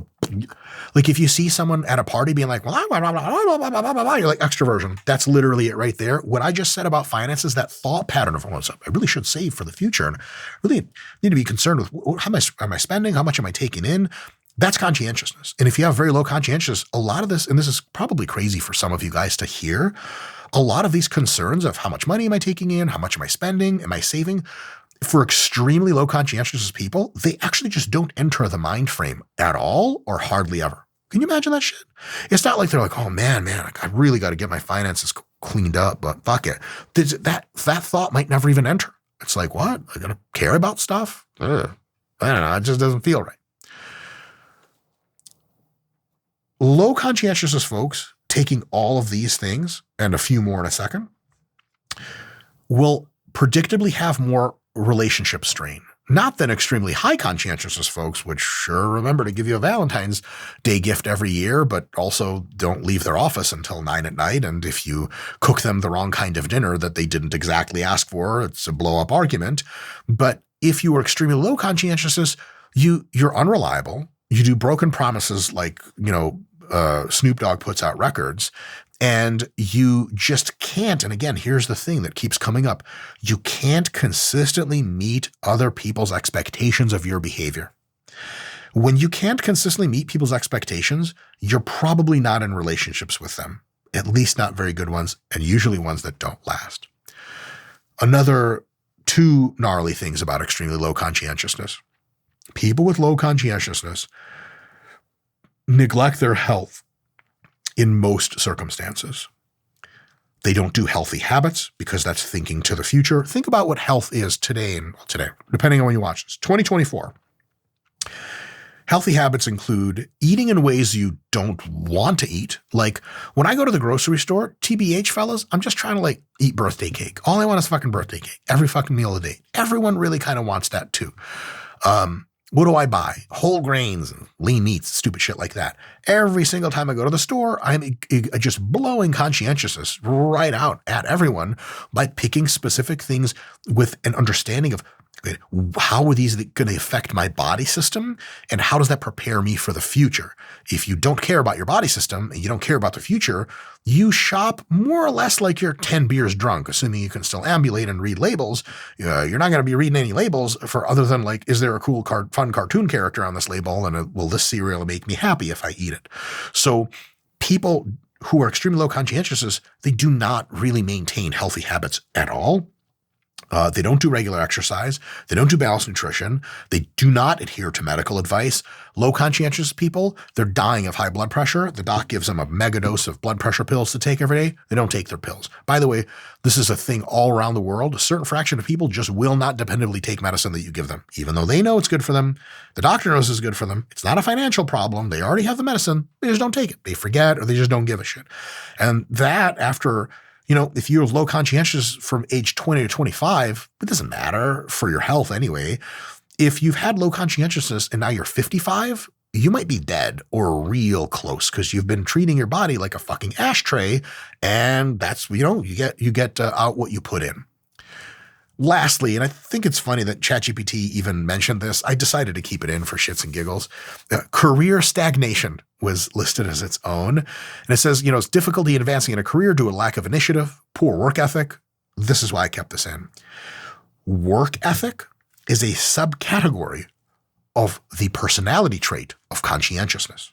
like, if you see someone at a party being like, well, you're like, extroversion. That's literally it right there. What I just said about finances, that thought pattern of, oh, I really should save for the future and really need to be concerned with how much am I spending? How much am I taking in? That's conscientiousness. And if you have very low conscientiousness, a lot of this, and this is probably crazy for some of you guys to hear, a lot of these concerns of how much money am I taking in? How much am I spending? Am I saving? For extremely low conscientiousness people, they actually just don't enter the mind frame at all or hardly ever. Can you imagine that shit? It's not like they're like, oh man, I really got to get my finances cleaned up, but fuck it. That thought might never even enter. It's like, what? I got to care about stuff? Ugh. I don't know. It just doesn't feel right. Low conscientiousness folks, taking all of these things and a few more in a second, will predictably have more relationship strain. Not than extremely high conscientiousness folks, which sure remember to give you a Valentine's Day gift every year, but also don't leave their office until 9 at night. And if you cook them the wrong kind of dinner that they didn't exactly ask for, it's a blow up argument. But if you are extremely low conscientiousness, you're unreliable. You do broken promises like, Snoop Dogg puts out records. And you just can't, and again, here's the thing that keeps coming up, you can't consistently meet other people's expectations of your behavior. When you can't consistently meet people's expectations, you're probably not in relationships with them, at least not very good ones, and usually ones that don't last. Another two gnarly things about extremely low conscientiousness. People with low conscientiousness neglect their health in most circumstances. They don't do healthy habits because that's thinking to the future. Think about what health is today, depending on when you watch this. 2024. Healthy habits include eating in ways you don't want to eat. Like when I go to the grocery store, TBH fellas, I'm just trying to eat birthday cake. All I want is fucking birthday cake. Every fucking meal of the day. Everyone really kind of wants that too. What do I buy? Whole grains and lean meats, stupid shit like that. Every single time I go to the store, I'm just blowing conscientiousness right out at everyone by picking specific things with an understanding of how are these going to affect my body system and how does that prepare me for the future? If you don't care about your body system and you don't care about the future, you shop more or less like you're 10 beers drunk, assuming you can still ambulate and read labels. You're not going to be reading any labels for other than is there a cool fun cartoon character on this label and will this cereal make me happy if I eat it? So people who are extremely low conscientiousness, they do not really maintain healthy habits at all. They don't do regular exercise. They don't do balanced nutrition. They do not adhere to medical advice. Low conscientious people, they're dying of high blood pressure. The doc gives them a mega dose of blood pressure pills to take every day. They don't take their pills. By the way, this is a thing all around the world. A certain fraction of people just will not dependably take medicine that you give them, even though they know it's good for them. The doctor knows it's good for them. It's not a financial problem. They already have the medicine. They just don't take it. They forget or they just don't give a shit. And that after... if you're low conscientious from age 20 to 25, it doesn't matter for your health anyway. If you've had low conscientiousness and now you're 55, you might be dead or real close because you've been treating your body like a fucking ashtray. And that's, you get out what you put in. Lastly, and I think it's funny that ChatGPT even mentioned this, I decided to keep it in for shits and giggles. Career stagnation was listed as its own. And it says, it's difficulty in advancing in a career due to a lack of initiative, poor work ethic. This is why I kept this in. Work ethic is a subcategory of the personality trait of conscientiousness.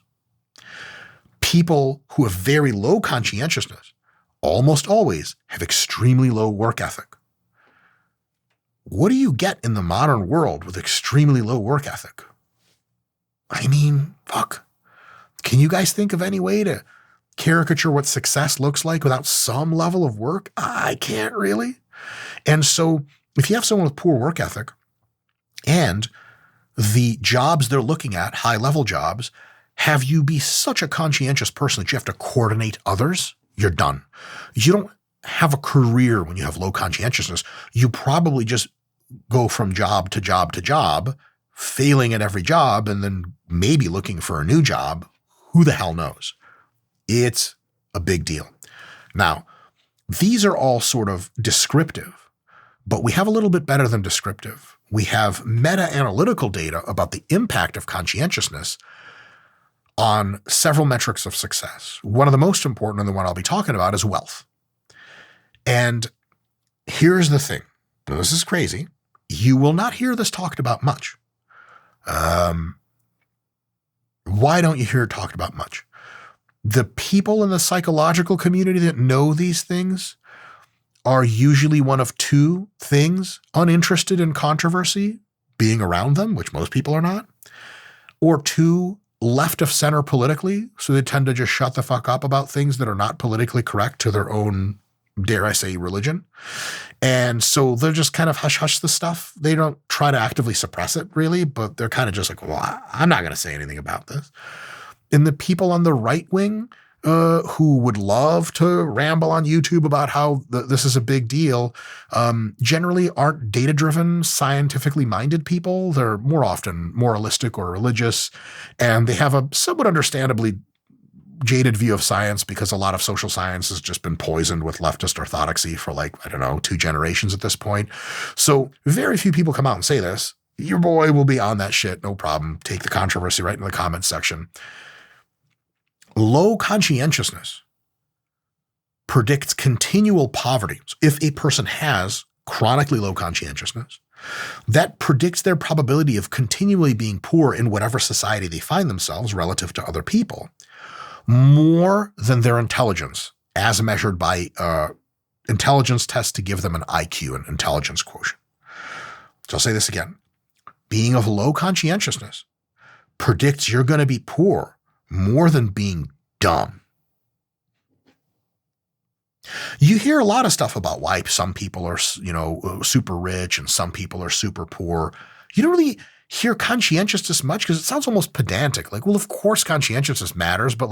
People who have very low conscientiousness almost always have extremely low work ethic. What do you get in the modern world with extremely low work ethic? I mean, fuck. Can you guys think of any way to caricature what success looks like without some level of work? I can't really. And so if you have someone with poor work ethic and the jobs they're looking at, high level jobs, have you be such a conscientious person that you have to coordinate others, you're done. You don't have a career when you have low conscientiousness. You probably just go from job to job to job, failing at every job, and then maybe looking for a new job. Who the hell knows? It's a big deal. Now, these are all sort of descriptive, but we have a little bit better than descriptive. We have meta-analytical data about the impact of conscientiousness on several metrics of success. One of the most important, and the one I'll be talking about, is wealth. And here's the thing. Now, this is crazy. You will not hear this talked about much. Why don't you hear it talked about much? The people in the psychological community that know these things are usually one of two things: uninterested in controversy, being around them, which most people are not, or two, left of center politically, so they tend to just shut the fuck up about things that are not politically correct to their own, dare I say, religion. And so they're just kind of hush-hush the stuff. They don't try to actively suppress it, really, but they're kind of just like, well, I'm not going to say anything about this. And the people on the right wing who would love to ramble on YouTube about how this is a big deal, generally aren't data-driven, scientifically minded people. They're more often moralistic or religious, and they have a somewhat understandably jaded view of science because a lot of social science has just been poisoned with leftist orthodoxy for 2 generations at this point. So very few people come out and say this. Your boy will be on that shit, no problem. Take the controversy right in the comments section. Low conscientiousness predicts continual poverty. So if a person has chronically low conscientiousness, that predicts their probability of continually being poor in whatever society they find themselves relative to other people, more than their intelligence, as measured by intelligence tests to give them an IQ, an intelligence quotient. So I'll say this again. Being of low conscientiousness predicts you're going to be poor more than being dumb. You hear a lot of stuff about why some people are, super rich and some people are super poor. You don't really hear conscientiousness much because it sounds almost pedantic. Well, of course conscientiousness matters, but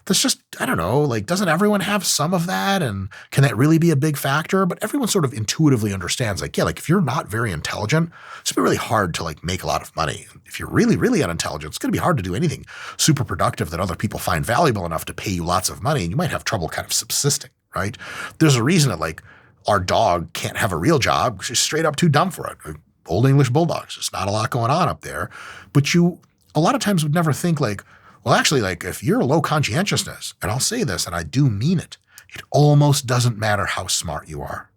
that's just, I don't know, doesn't everyone have some of that? And can that really be a big factor? But everyone sort of intuitively understands, if you're not very intelligent, it's going to be really hard to make a lot of money. If you're really, really unintelligent, it's going to be hard to do anything super productive that other people find valuable enough to pay you lots of money. And you might have trouble kind of subsisting, right? There's a reason that our dog can't have a real job. She's straight up too dumb for it. Old English bulldogs. There's not a lot going on up there. But you, a lot of times, would never think if you're low conscientiousness, and I'll say this, and I do mean it, it almost doesn't matter how smart you are.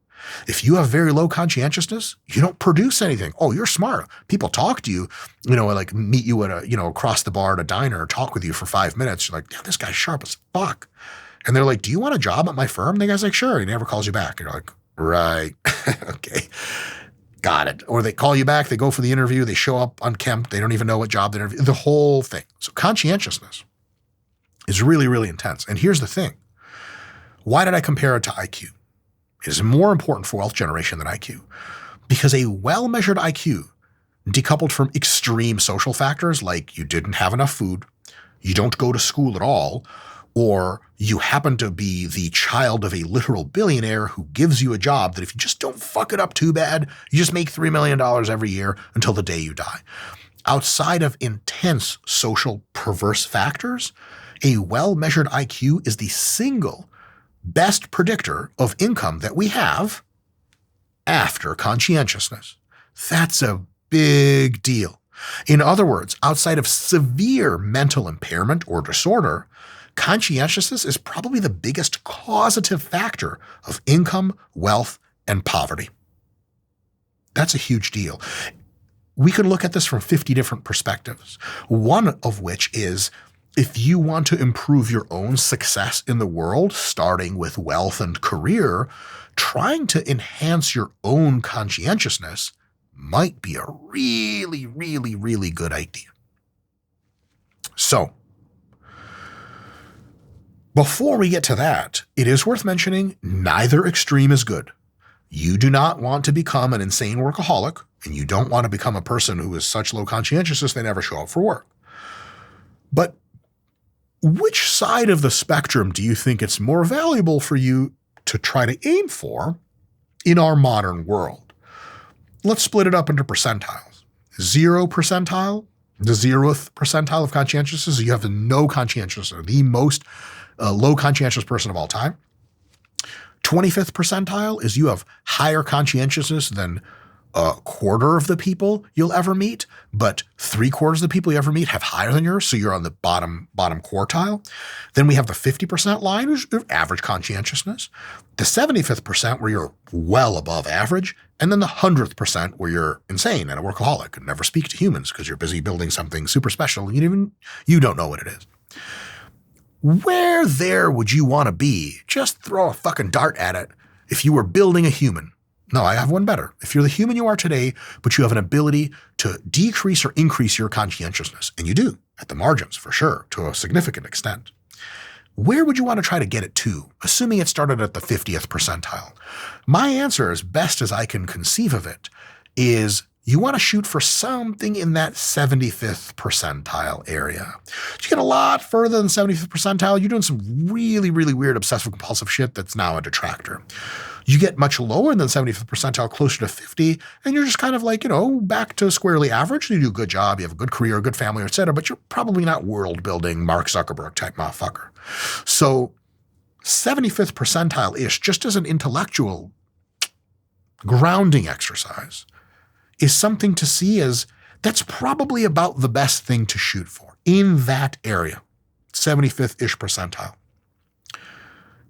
If you have very low conscientiousness, you don't produce anything. Oh, you're smart. People talk to you, meet you at across the bar at a diner, or talk with you for 5 minutes. You're like, yeah, this guy's sharp as fuck. And they're like, do you want a job at my firm? The guy's like, sure. He never calls you back. And you're like, right. Okay. Got it. Or they call you back, they go for the interview, they show up unkempt, they don't even know what job they're interviewing, the whole thing. So conscientiousness is really, really intense. And here's the thing. Why did I compare it to IQ? It is more important for wealth generation than IQ because a well-measured IQ, decoupled from extreme social factors like you didn't have enough food, you don't go to school at all, or you happen to be the child of a literal billionaire who gives you a job that if you just don't fuck it up too bad, you just make $3 million every year until the day you die. Outside of intense social perverse factors, a well-measured IQ is the single best predictor of income that we have after conscientiousness. That's a big deal. In other words, outside of severe mental impairment or disorder, conscientiousness is probably the biggest causative factor of income, wealth, and poverty. That's a huge deal. We could look at this from 50 different perspectives, one of which is if you want to improve your own success in the world, starting with wealth and career, trying to enhance your own conscientiousness might be a really, really, really good idea. So, before we get to that, it is worth mentioning neither extreme is good. You do not want to become an insane workaholic, and you don't want to become a person who is such low conscientiousness they never show up for work. But which side of the spectrum do you think it's more valuable for you to try to aim for in our modern world? Let's split it up into percentiles. 0 percentile, the 0th percentile of conscientiousness, you have no conscientiousness, the most low conscientious person of all time. 25th percentile is you have higher conscientiousness than a quarter of the people you'll ever meet, but 3/4 of the people you ever meet have higher than yours, so you're on the bottom quartile. Then we have the 50% line, which is average conscientiousness, the 75th percent where you're well above average, and then the 100th percent where you're insane and a workaholic and never speak to humans because you're busy building something super special and you don't know what it is. Where there would you want to be? Just throw a fucking dart at it if you were building a human. No, I have one better. If you're the human you are today, but you have an ability to decrease or increase your conscientiousness, and you do, at the margins for sure, to a significant extent, where would you want to try to get it to, assuming it started at the 50th percentile? My answer, as best as I can conceive of it, is you want to shoot for something in that 75th percentile area. You get a lot further than 75th percentile, you're doing some really, really weird obsessive compulsive shit that's now a detractor. You get much lower than 75th percentile, closer to 50, and you're just kind of like, back to squarely average. You do a good job, you have a good career, a good family, etc., but you're probably not world-building Mark Zuckerberg type motherfucker. So 75th percentile-ish, just as an intellectual grounding exercise, is something to see as that's probably about the best thing to shoot for in that area, 75th-ish percentile.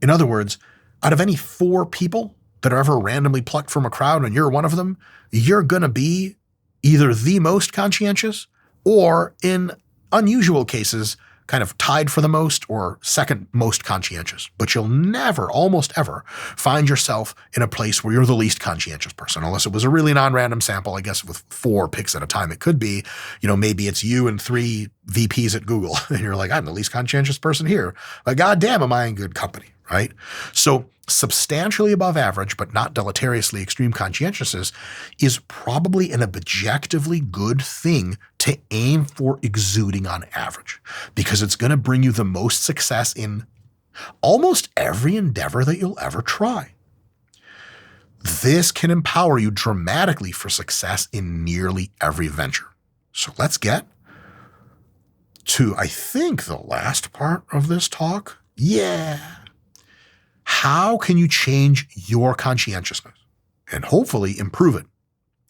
In other words, out of any 4 people that are ever randomly plucked from a crowd and you're one of them, you're going to be either the most conscientious or, in unusual cases, kind of tied for the most or second most conscientious. But you'll never, almost ever, find yourself in a place where you're the least conscientious person, unless it was a really non-random sample, I guess with 4 picks at a time. It could be, maybe it's you and 3 VPs at Google, and you're like, I'm the least conscientious person here. But goddamn, am I in good company, right? So substantially above average, but not deleteriously extreme conscientiousness is probably an objectively good thing to aim for exuding on average, because it's going to bring you the most success in almost every endeavor that you'll ever try. This can empower you dramatically for success in nearly every venture. So let's get to, I think, the last part of this talk. Yeah. How can you change your conscientiousness and hopefully improve it?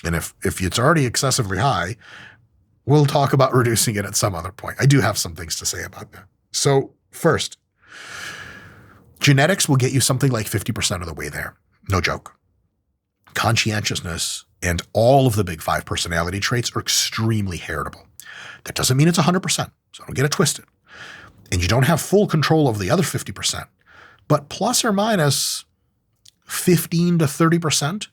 And if it's already excessively high, we'll talk about reducing it at some other point. I do have some things to say about that. So first, genetics will get you something like 50% of the way there. No joke. Conscientiousness and all of the big 5 personality traits are extremely heritable. That doesn't mean it's 100%, so don't get it twisted. And you don't have full control over the other 50%. But plus or minus 15 to 30%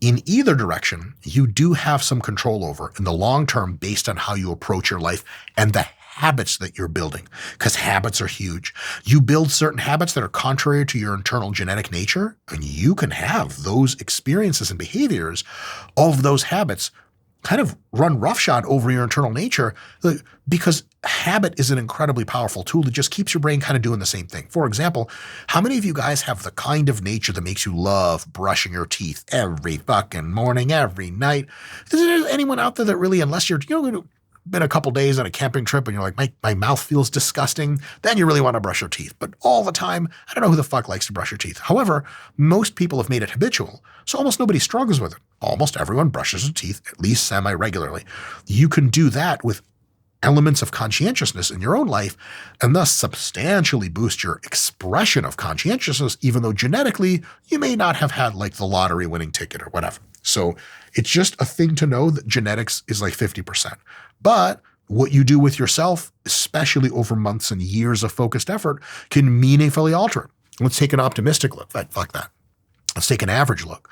in either direction, you do have some control over in the long term based on how you approach your life and the habits that you're building, because habits are huge. You build certain habits that are contrary to your internal genetic nature, and you can have those experiences and behaviors of those habits kind of run roughshod over your internal nature, because habit is an incredibly powerful tool that just keeps your brain kind of doing the same thing. For example, how many of you guys have the kind of nature that makes you love brushing your teeth every fucking morning, every night? Is there anyone out there that really, unless you're, been a couple days on a camping trip and you're like, my mouth feels disgusting, then you really want to brush your teeth. But all the time, I don't know who the fuck likes to brush your teeth. However, most people have made it habitual, so almost nobody struggles with it. Almost everyone brushes their teeth at least semi-regularly. You can do that with elements of conscientiousness in your own life and thus substantially boost your expression of conscientiousness, even though genetically you may not have had like the lottery winning ticket or whatever. So it's just a thing to know that genetics is like 50%. But what you do with yourself, especially over months and years of focused effort, can meaningfully alter it. Let's take an optimistic look. Fuck that. Let's take an average look.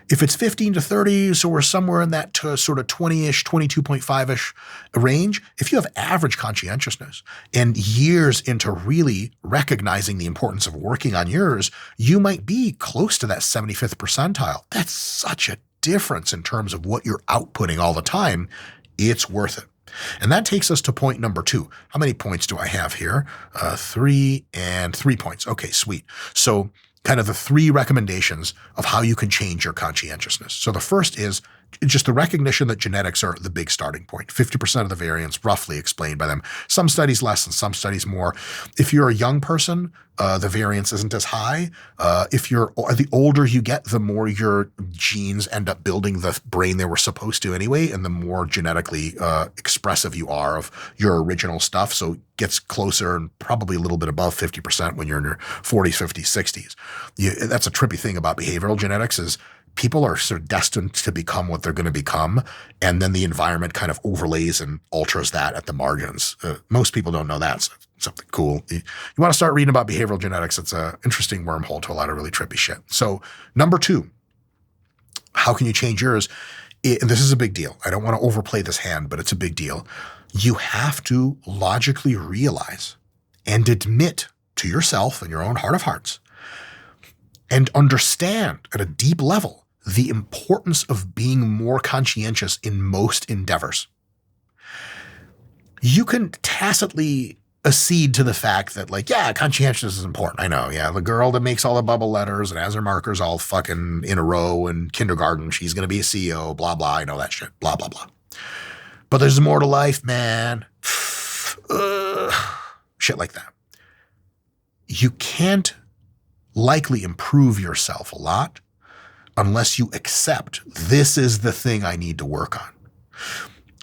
If it's 15 to 30, so we're somewhere in that sort of 20-ish, 22.5-ish range, if you have average conscientiousness and years into really recognizing the importance of working on yours, you might be close to that 75th percentile. That's such a difference in terms of what you're outputting all the time. It's worth it. And that takes us to point number 2. How many points do I have here? 3 and 3 points. Okay, sweet. So kind of the 3 recommendations of how you can change your conscientiousness. So the first is just the recognition that genetics are the big starting point. 50% of the variance roughly explained by them. Some studies less and some studies more. If you're a young person, the variance isn't as high. The older you get, the more your genes end up building the brain they were supposed to anyway, and the more genetically expressive you are of your original stuff. So it gets closer and probably a little bit above 50% when you're in your 40s, 50s, 60s. That's a trippy thing about behavioral genetics is people are sort of destined to become what they're going to become, and then the environment kind of overlays and alters that at the margins. Most people don't know that, so something cool. You want to start reading about behavioral genetics. It's an interesting wormhole to a lot of really trippy shit. So number 2, how can you change yours? And this is a big deal. I don't want to overplay this hand, but it's a big deal. You have to logically realize and admit to yourself in your own heart of hearts and understand at a deep level the importance of being more conscientious in most endeavors. You can tacitly accede to the fact that, like, yeah, conscientiousness is important. I know, yeah, the girl that makes all the bubble letters and has her markers all fucking in a row in kindergarten, she's going to be a CEO, blah, blah, I know that shit, blah, blah, blah. But there's more to life, man. Shit like that. You can't likely improve yourself a lot unless you accept this is the thing I need to work on.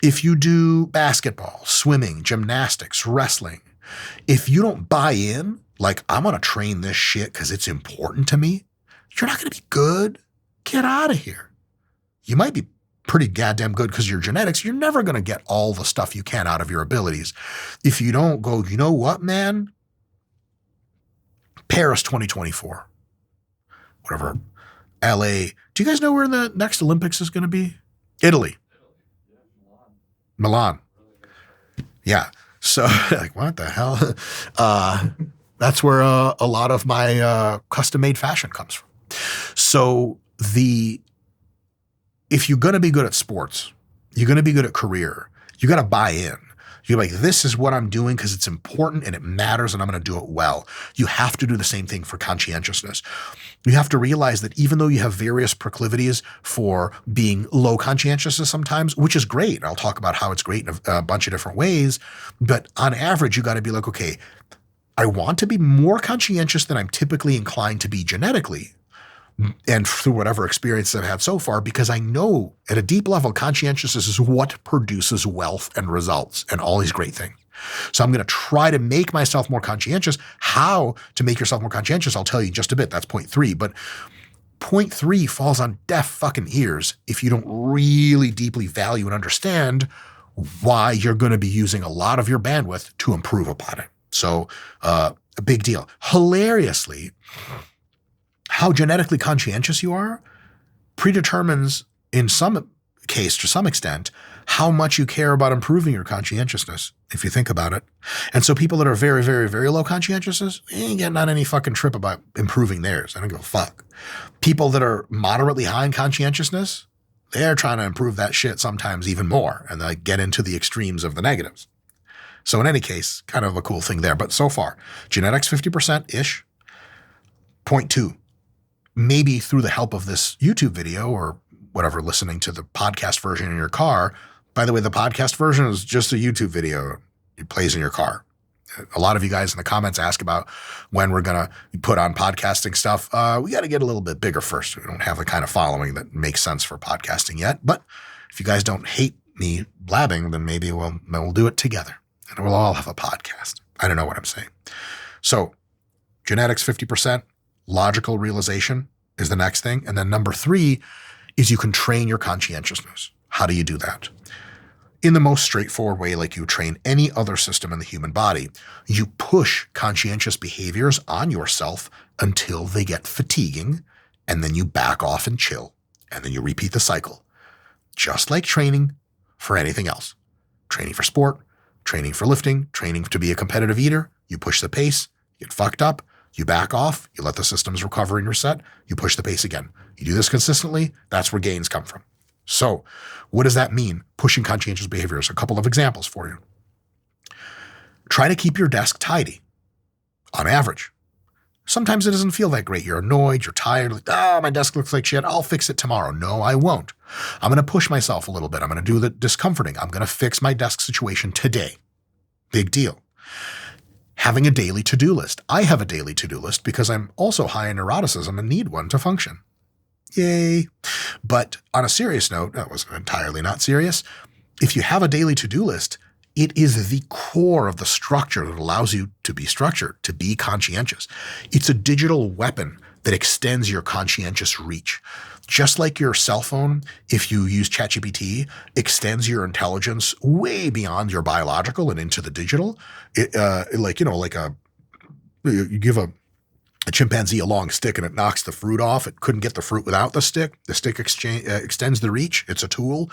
If you do basketball, swimming, gymnastics, wrestling, if you don't buy in, like, I'm going to train this shit because it's important to me, you're not going to be good. Get out of here. You might be pretty goddamn good because of your genetics. You're never going to get all the stuff you can out of your abilities. If you don't go, you know what, man? Paris 2024, whatever, LA. Do you guys know where the next Olympics is going to be? Italy. Milan. Yeah. So like, what the hell? That's where a lot of my custom-made fashion comes from. So if you're going to be good at sports, you're going to be good at career, you got to buy in. You're like, this is what I'm doing because it's important and it matters and I'm going to do it well. You have to do the same thing for conscientiousness. You have to realize that even though you have various proclivities for being low conscientiousness sometimes, which is great. I'll talk about how it's great in a bunch of different ways. But on average, you got to be like, okay, I want to be more conscientious than I'm typically inclined to be genetically. And through whatever experience I've had so far, because I know at a deep level, conscientiousness is what produces wealth and results and all these great things. So I'm going to try to make myself more conscientious. How to make yourself more conscientious, I'll tell you in just a bit. That's point 3. But point 3 falls on deaf fucking ears if you don't really deeply value and understand why you're going to be using a lot of your bandwidth to improve upon it. So a big deal. Hilariously, how genetically conscientious you are predetermines, in some case, to some extent, how much you care about improving your conscientiousness, if you think about it. And so people that are very, very, very low conscientiousness, they ain't getting on any fucking trip about improving theirs. I don't give a fuck. People that are moderately high in conscientiousness, they're trying to improve that shit sometimes even more, and they get into the extremes of the negatives. So in any case, kind of a cool thing there. But so far, genetics 50%-ish. Point 2. Maybe through the help of this YouTube video or whatever, listening to the podcast version in your car. By the way, the podcast version is just a YouTube video. It plays in your car. A lot of you guys in the comments ask about when we're going to put on podcasting stuff. We got to get a little bit bigger first. We don't have the kind of following that makes sense for podcasting yet. But if you guys don't hate me blabbing, then maybe we'll do it together and we'll all have a podcast. I don't know what I'm saying. So genetics 50%. Logical realization is the next thing. And then number 3 is you can train your conscientiousness. How do you do that? In the most straightforward way, like you train any other system in the human body, you push conscientious behaviors on yourself until they get fatiguing, and then you back off and chill, and then you repeat the cycle. Just like training for anything else. Training for sport, training for lifting, training to be a competitive eater. You push the pace, you get fucked up, you back off, you let the systems recover and reset, you push the pace again. You do this consistently, that's where gains come from. So what does that mean? Pushing conscientious behaviors. A couple of examples for you. Try to keep your desk tidy on average. Sometimes it doesn't feel that great. You're annoyed, you're tired, like, my desk looks like shit. I'll fix it tomorrow. No, I won't. I'm going to push myself a little bit. I'm going to do the discomforting. I'm going to fix my desk situation today. Big deal. Having a daily to-do list. I have a daily to-do list because I'm also high in neuroticism and need one to function. Yay. But on a serious note, that was entirely not serious. If you have a daily to-do list, it is the core of the structure that allows you to be structured, to be conscientious. It's a digital weapon that extends your conscientious reach. Just like your cell phone, if you use ChatGPT, extends your intelligence way beyond your biological and into the digital. You give a chimpanzee a long stick and it knocks the fruit off. It couldn't get the fruit without the stick. The stick extends the reach. It's a tool.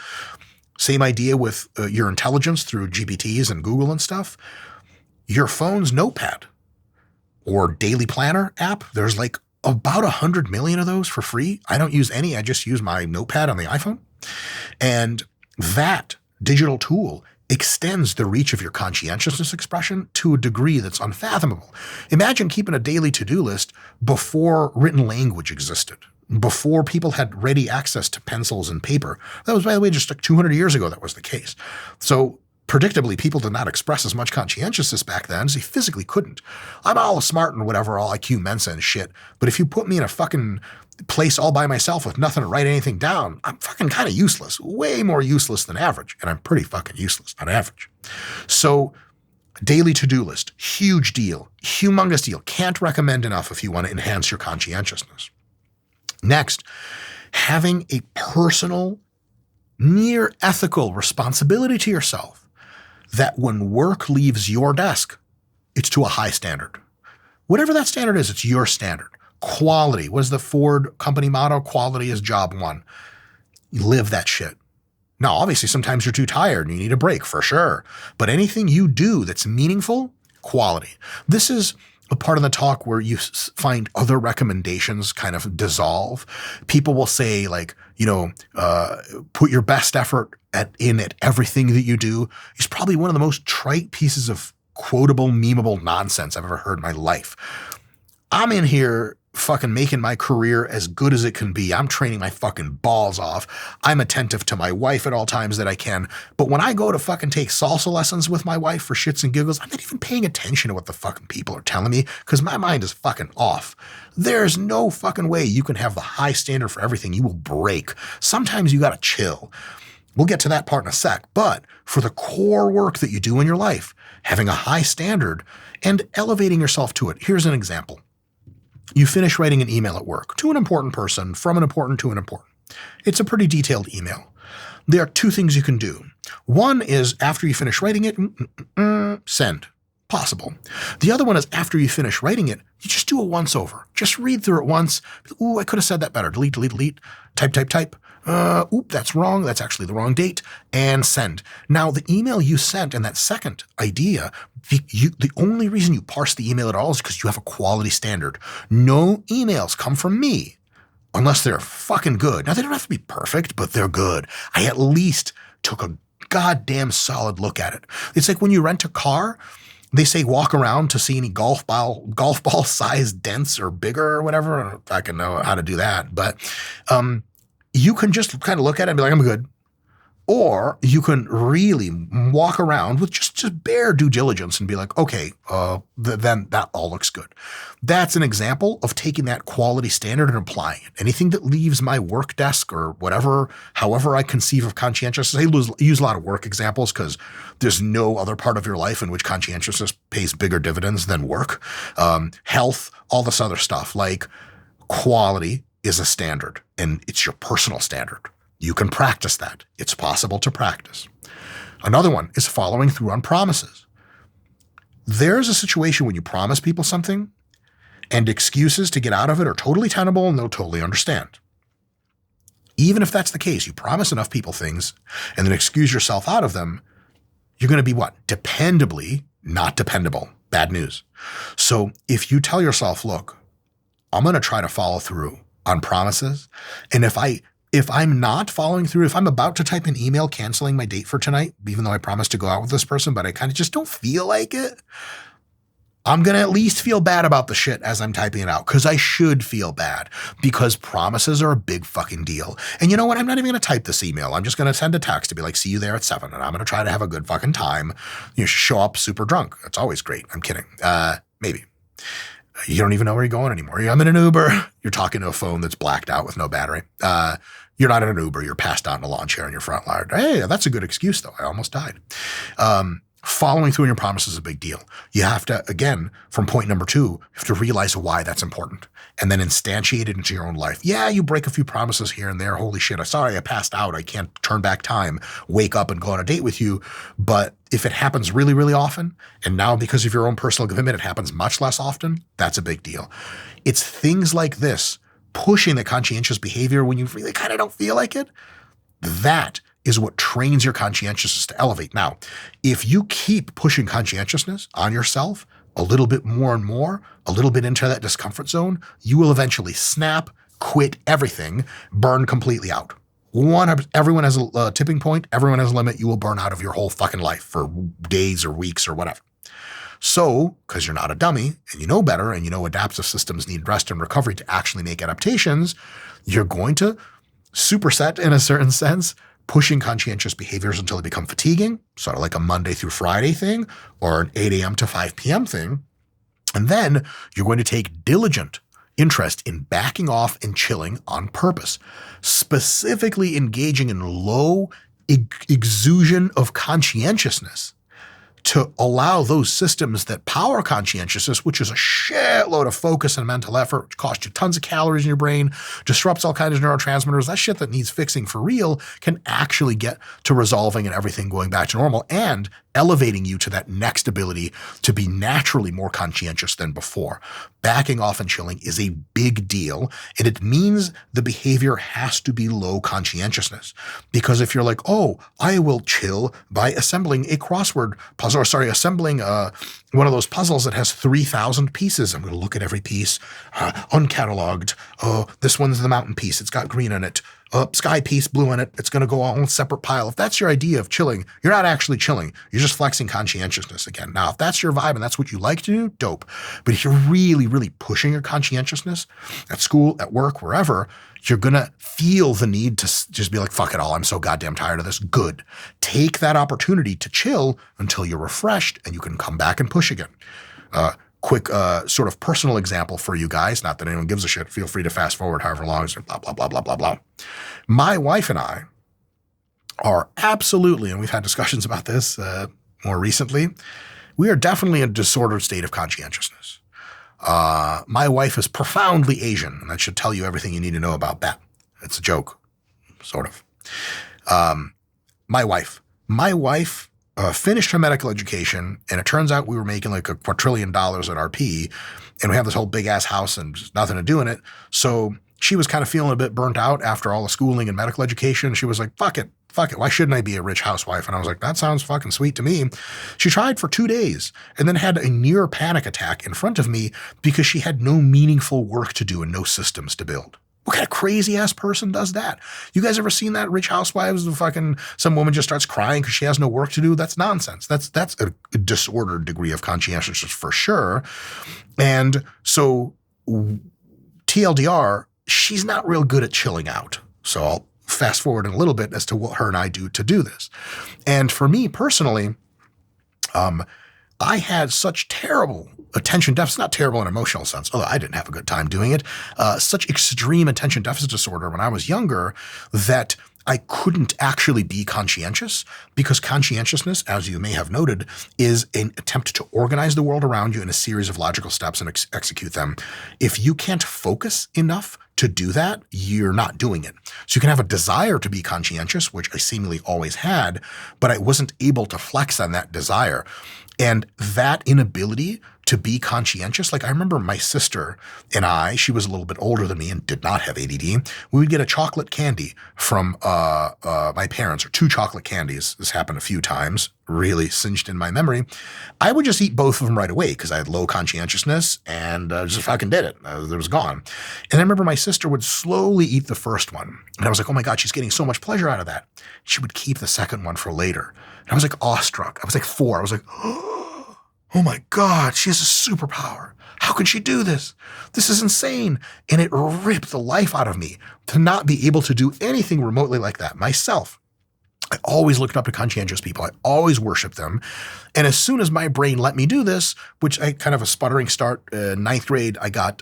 Same idea with your intelligence through GPTs and Google and stuff. Your phone's notepad or daily planner app, there's like about 100 million of those for free. I don't use any. I just use my notepad on the iPhone. And that digital tool extends the reach of your conscientiousness expression to a degree that's unfathomable. Imagine keeping a daily to-do list before written language existed, before people had ready access to pencils and paper. That was, by the way, just like 200 years ago that was the case. So predictably, people did not express as much conscientiousness back then as they physically couldn't. I'm all smart and whatever, all IQ Mensa and shit, but if you put me in a fucking place all by myself with nothing to write anything down, I'm fucking kind of useless, way more useless than average, and I'm pretty fucking useless on average. So daily to-do list, huge deal, humongous deal. Can't recommend enough if you want to enhance your conscientiousness. Next, having a personal, near ethical responsibility to yourself that when work leaves your desk, it's to a high standard. Whatever that standard is, it's your standard. Quality. What is the Ford company motto? Quality is job one. You live that shit. Now, obviously, sometimes you're too tired and you need a break, for sure. But anything you do that's meaningful, quality. This is a part of the talk where you find other recommendations kind of dissolve. People will say like, put your best effort in at everything that you do. It's probably one of the most trite pieces of quotable, memeable nonsense I've ever heard in my life. I'm in here fucking making my career as good as it can be. I'm training my fucking balls off. I'm attentive to my wife at all times that I can. But when I go to fucking take salsa lessons with my wife for shits and giggles, I'm not even paying attention to what the fucking people are telling me because my mind is fucking off. There's no fucking way you can have the high standard for everything. You will break. Sometimes you gotta chill. We'll get to that part in a sec. But for the core work that you do in your life, having a high standard and elevating yourself to it. Here's an example. You finish writing an email at work to an important person, from an important to an important. It's a pretty detailed email. There are two things you can do. One is after you finish writing it, send. Possible. The other one is after you finish writing it, you just do a once over. Just read through it once. Ooh, I could have said that better. Delete, delete, delete. Type, type, type. That's wrong. That's actually the wrong date. And send. Now, the email you sent and that second idea, the only reason you parse the email at all is because you have a quality standard. No emails come from me unless they're fucking good. Now, they don't have to be perfect, but they're good. I at least took a goddamn solid look at it. It's like when you rent a car, they say walk around to see any golf ball size dents or bigger or whatever. I don't know if I can know how to do that, but you can just kind of look at it and be like, I'm good. Or you can really walk around with just bare due diligence and be like, okay, then that all looks good. That's an example of taking that quality standard and applying it. Anything that leaves my work desk or whatever, however I conceive of conscientiousness, I use a lot of work examples because there's no other part of your life in which conscientiousness pays bigger dividends than work. Health, all this other stuff. Like quality is a standard and it's your personal standard. You can practice that. It's possible to practice. Another one is following through on promises. There's a situation when you promise people something and excuses to get out of it are totally tenable and they'll totally understand. Even if that's the case, you promise enough people things and then excuse yourself out of them, you're going to be what? Dependably not dependable. Bad news. So if you tell yourself, look, I'm going to try to follow through on promises, and if I If I'm not following through, if I'm about to type an email canceling my date for tonight, even though I promised to go out with this person, but I kind of just don't feel like it, I'm going to at least feel bad about the shit as I'm typing it out, because I should feel bad, because promises are a big fucking deal. And you know what? I'm not even going to type this email. I'm just going to send a text to be like, see you there at 7, and I'm going to try to have a good fucking time. You show up super drunk. That's always great. I'm kidding. Maybe. You don't even know where you're going anymore. I'm in an Uber. You're talking to a phone that's blacked out with no battery. You're not in an Uber. You're passed out in a lawn chair in your front yard. Hey, that's a good excuse, though. I almost died. Following through on your promise is a big deal. You have to, again, from point number 2, you have to realize why that's important and then instantiate it into your own life. Yeah, you break a few promises here and there. Holy shit, I'm sorry, I passed out. I can't turn back time, wake up and go on a date with you. But if it happens really, really often, and now because of your own personal commitment, it happens much less often, that's a big deal. It's things like this, pushing the conscientious behavior when you really kind of don't feel like it, that is what trains your conscientiousness to elevate. Now, if you keep pushing conscientiousness on yourself a little bit more and more, a little bit into that discomfort zone, you will eventually snap, quit everything, burn completely out. Everyone has a tipping point. Everyone has a limit. You will burn out of your whole fucking life for days or weeks or whatever. So, because you're not a dummy and you know better and you know adaptive systems need rest and recovery to actually make adaptations, you're going to superset in a certain sense, pushing conscientious behaviors until they become fatiguing, sort of like a Monday through Friday thing or an 8 a.m. to 5 p.m. thing. And then you're going to take diligent interest in backing off and chilling on purpose, specifically engaging in low exusion of conscientiousness to allow those systems that power conscientiousness, which is a shitload of focus and mental effort, which costs you tons of calories in your brain, disrupts all kinds of neurotransmitters, that shit that needs fixing for real, can actually get to resolving and everything going back to normal and elevating you to that next ability to be naturally more conscientious than before. Backing off and chilling is a big deal, and it means the behavior has to be low conscientiousness. Because if you're like, oh, I will chill by assembling a crossword puzzle, or sorry, assembling one of those puzzles that has 3,000 pieces. I'm going to look at every piece, uncatalogued. Oh, this one's the mountain piece. It's got green in it. Sky piece, blue in it. It's going to go on a separate pile. If that's your idea of chilling, you're not actually chilling. You're just flexing conscientiousness again. Now, if that's your vibe and that's what you like to do, dope. But if you're really, really pushing your conscientiousness at school, at work, wherever, you're going to feel the need to just be like, fuck it all. I'm so goddamn tired of this. Good. Take that opportunity to chill until you're refreshed and you can come back and push again. Quick sort of personal example for you guys, not that anyone gives a shit. Feel free to fast forward however long it's blah, blah, blah, blah, blah, blah. My wife and I are absolutely, and we've had discussions about this more recently, we are definitely in a disordered state of conscientiousness. My wife is profoundly Asian, and that should tell you everything you need to know about that. It's a joke, sort of. My wife finished her medical education, and it turns out we were making like $2 quadrillion at RP, and we have this whole big ass house and just nothing to do in it. So she was kind of feeling a bit burnt out after all the schooling and medical education. She was like, fuck it. Why shouldn't I be a rich housewife? And I was like, that sounds fucking sweet to me. She tried for 2 days and then had a near panic attack in front of me because she had no meaningful work to do and no systems to build. What kind of crazy ass person does that? You guys ever seen that rich housewives? Some woman just starts crying because she has no work to do. That's nonsense. That's a disordered degree of conscientiousness for sure. And so TLDR, she's not real good at chilling out. So I'll fast forward in a little bit as to what her and I do to do this. And for me personally, I had such terrible attention deficit, not terrible in an emotional sense, although I didn't have a good time doing it, such extreme attention deficit disorder when I was younger that I couldn't actually be conscientious, because conscientiousness, as you may have noted, is an attempt to organize the world around you in a series of logical steps and execute them. If you can't focus enough to do that, you're not doing it. So you can have a desire to be conscientious, which I seemingly always had, but I wasn't able to flex on that desire. And that inability to be conscientious. Like I remember my sister and she was a little bit older than me and did not have ADD. We would get a chocolate candy from my parents, or 2 chocolate candies. This happened a few times, really cinched in my memory. I would just eat both of them right away because I had low conscientiousness and just fucking did it. It was gone. And I remember my sister would slowly eat the first one. And I was like, oh my God, she's getting so much pleasure out of that. She would keep the second one for later. And I was like awestruck. I was like 4. I was like, oh my God, she has a superpower. How can she do this? This is insane. And it ripped the life out of me to not be able to do anything remotely like that myself. I always looked up to conscientious people. I always worshiped them. And as soon as my brain let me do this, which I kind of a sputtering start, 9th grade, I got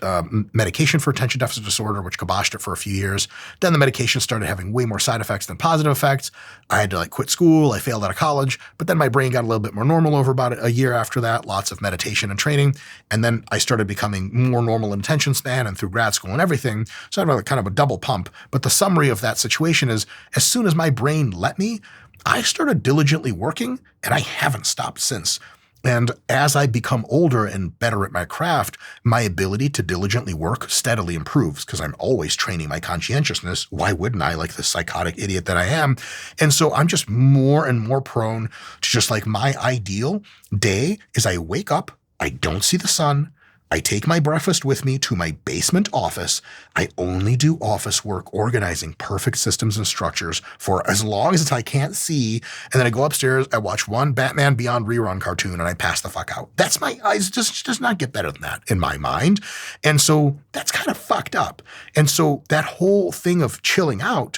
medication for attention deficit disorder, which kiboshed it for a few years. Then the medication started having way more side effects than positive effects. I had to like quit school. I failed out of college, but then my brain got a little bit more normal over about a year after that, lots of meditation and training. And then I started becoming more normal in attention span and through grad school and everything. So I had kind of a double pump. But the summary of that situation is as soon as my brain let me, I started diligently working and I haven't stopped since. And as I become older and better at my craft, my ability to diligently work steadily improves because I'm always training my conscientiousness. Why wouldn't I, like the psychotic idiot that I am? And so I'm just more and more prone to just like my ideal day is I wake up, I don't see the sun, I take my breakfast with me to my basement office. I only do office work, organizing perfect systems and structures for as long as I can't see. And then I go upstairs, I watch one Batman Beyond rerun cartoon, and I pass the fuck out. That's my eyes. Just does not get better than that in my mind. And so that's kind of fucked up. And so that whole thing of chilling out,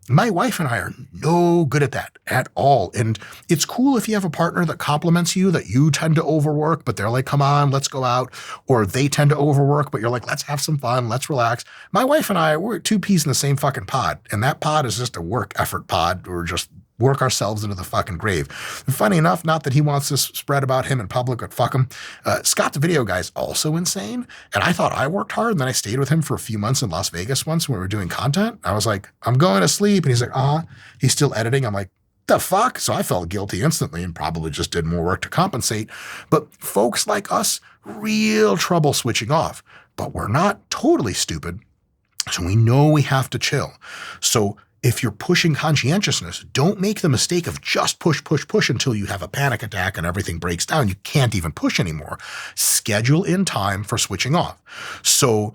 my wife and I are no good at that at all. And it's cool if you have a partner that compliments you, that you tend to overwork, but they're like, come on, let's go out. Or they tend to overwork, but you're like, let's have some fun, let's relax. My wife and I, we're 2 peas in the same fucking pod. And that pod is just a work effort pod. We're just work ourselves into the fucking grave. And funny enough, not that he wants this spread about him in public, but fuck him. Scott the video guy's also insane. And I thought I worked hard. And then I stayed with him for a few months in Las Vegas once when we were doing content. I was like, I'm going to sleep. And he's like, he's still editing. I'm like, the fuck? So I felt guilty instantly and probably just did more work to compensate. But folks like us, real trouble switching off. But we're not totally stupid. So we know we have to chill. So if you're pushing conscientiousness, don't make the mistake of just push until you have a panic attack and everything breaks down. You can't even push anymore. Schedule in time for switching off. So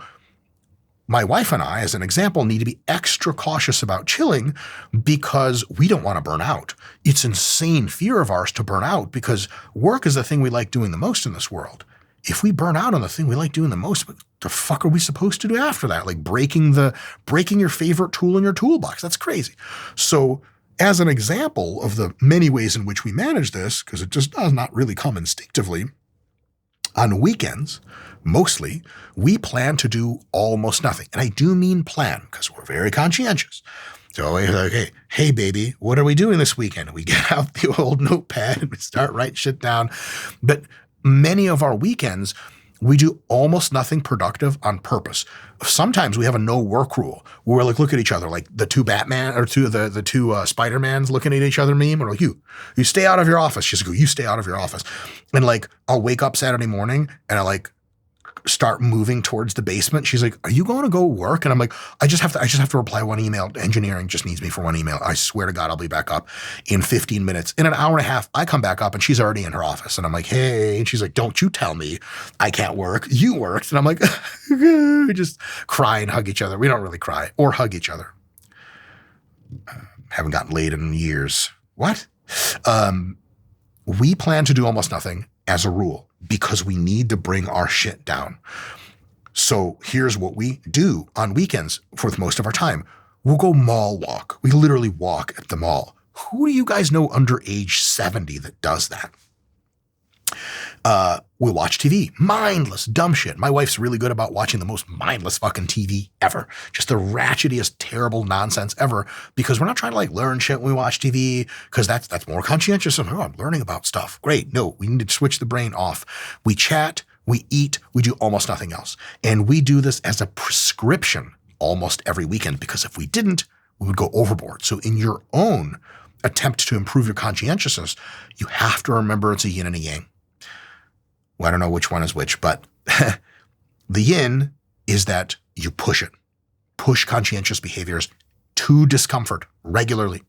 my wife and I, as an example, need to be extra cautious about chilling because we don't want to burn out. It's insane fear of ours to burn out because work is the thing we like doing the most in this world. If we burn out on the thing we like doing the most, what the fuck are we supposed to do after that? Like breaking your favorite tool in your toolbox. That's crazy. So as an example of the many ways in which we manage this, because it just does not really come instinctively, on weekends, mostly, we plan to do almost nothing. And I do mean plan because we're very conscientious. So we're like, hey, baby, what are we doing this weekend? We get out the old notepad and we start writing shit down. But many of our weekends, we do almost nothing productive on purpose. Sometimes we have a no work rule where we like look at each other like the 2 Batman or the two Spider-Mans looking at each other meme. We're like, you stay out of your office. She's like, you stay out of your office. And like, I'll wake up Saturday morning and I like start moving towards the basement. She's like, are you going to go work? And I'm like, I just have to reply one email. Engineering just needs me for one email. I swear to God, I'll be back up in 15 minutes. In an hour and a half, I come back up and she's already in her office. And I'm like, hey, and she's like, don't you tell me I can't work. You worked. And I'm like, we just cry and hug each other. We don't really cry or hug each other. Haven't gotten laid in years. What? We plan to do almost nothing as a rule because we need to bring our shit down. So here's what we do on weekends for most of our time. We'll go mall walk. We literally walk at the mall. Who do you guys know under age 70 that does that? We'll watch TV. Mindless, dumb shit. My wife's really good about watching the most mindless fucking TV ever. Just the ratchetiest, terrible nonsense ever. Because we're not trying to like learn shit when we watch TV. Because that's more conscientious. Oh, I'm learning about stuff. Great. No, we need to switch the brain off. We chat, we eat, we do almost nothing else. And we do this as a prescription almost every weekend. Because if we didn't, we would go overboard. So in your own attempt to improve your conscientiousness, you have to remember it's a yin and a yang. Well, I don't know which one is which, but the yin is that you push it. Push conscientious behaviors to discomfort regularly.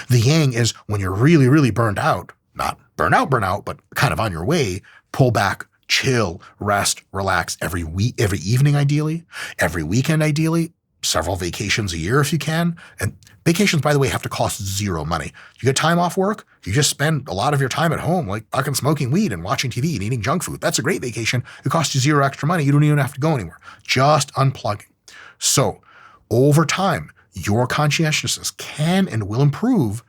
The yang is when you're really, really burned out, not burn out, but kind of on your way, pull back, chill, rest, relax every evening ideally, every weekend ideally, several vacations a year if you can. And vacations, by the way, have to cost zero money. You get time off work, you just spend a lot of your time at home, like fucking smoking weed and watching TV and eating junk food. That's a great vacation. It costs you zero extra money. You don't even have to go anywhere. Just unplugging. So over time, your conscientiousness can and will improve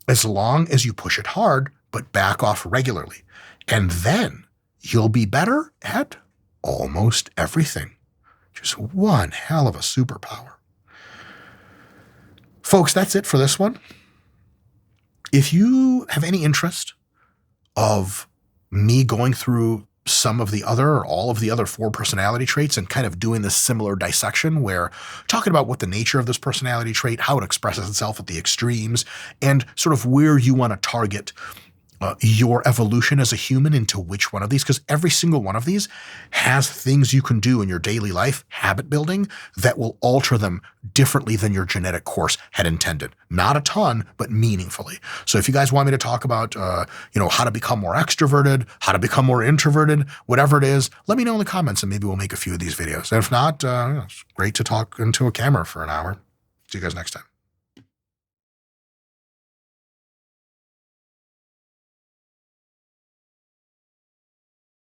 as long as you push it hard, but back off regularly. And then you'll be better at almost everything. Just one hell of a superpower. Folks, that's it for this one. If you have any interest of me going through some of the other or all of the other 4 personality traits and kind of doing this similar dissection where talking about what the nature of this personality trait, how it expresses itself at the extremes, and sort of where you want to target your evolution as a human into which one of these, because every single one of these has things you can do in your daily life, habit building, that will alter them differently than your genetic course had intended. Not a ton, but meaningfully. So if you guys want me to talk about, how to become more extroverted, how to become more introverted, whatever it is, let me know in the comments and maybe we'll make a few of these videos. And if not, it's great to talk into a camera for an hour. See you guys next time.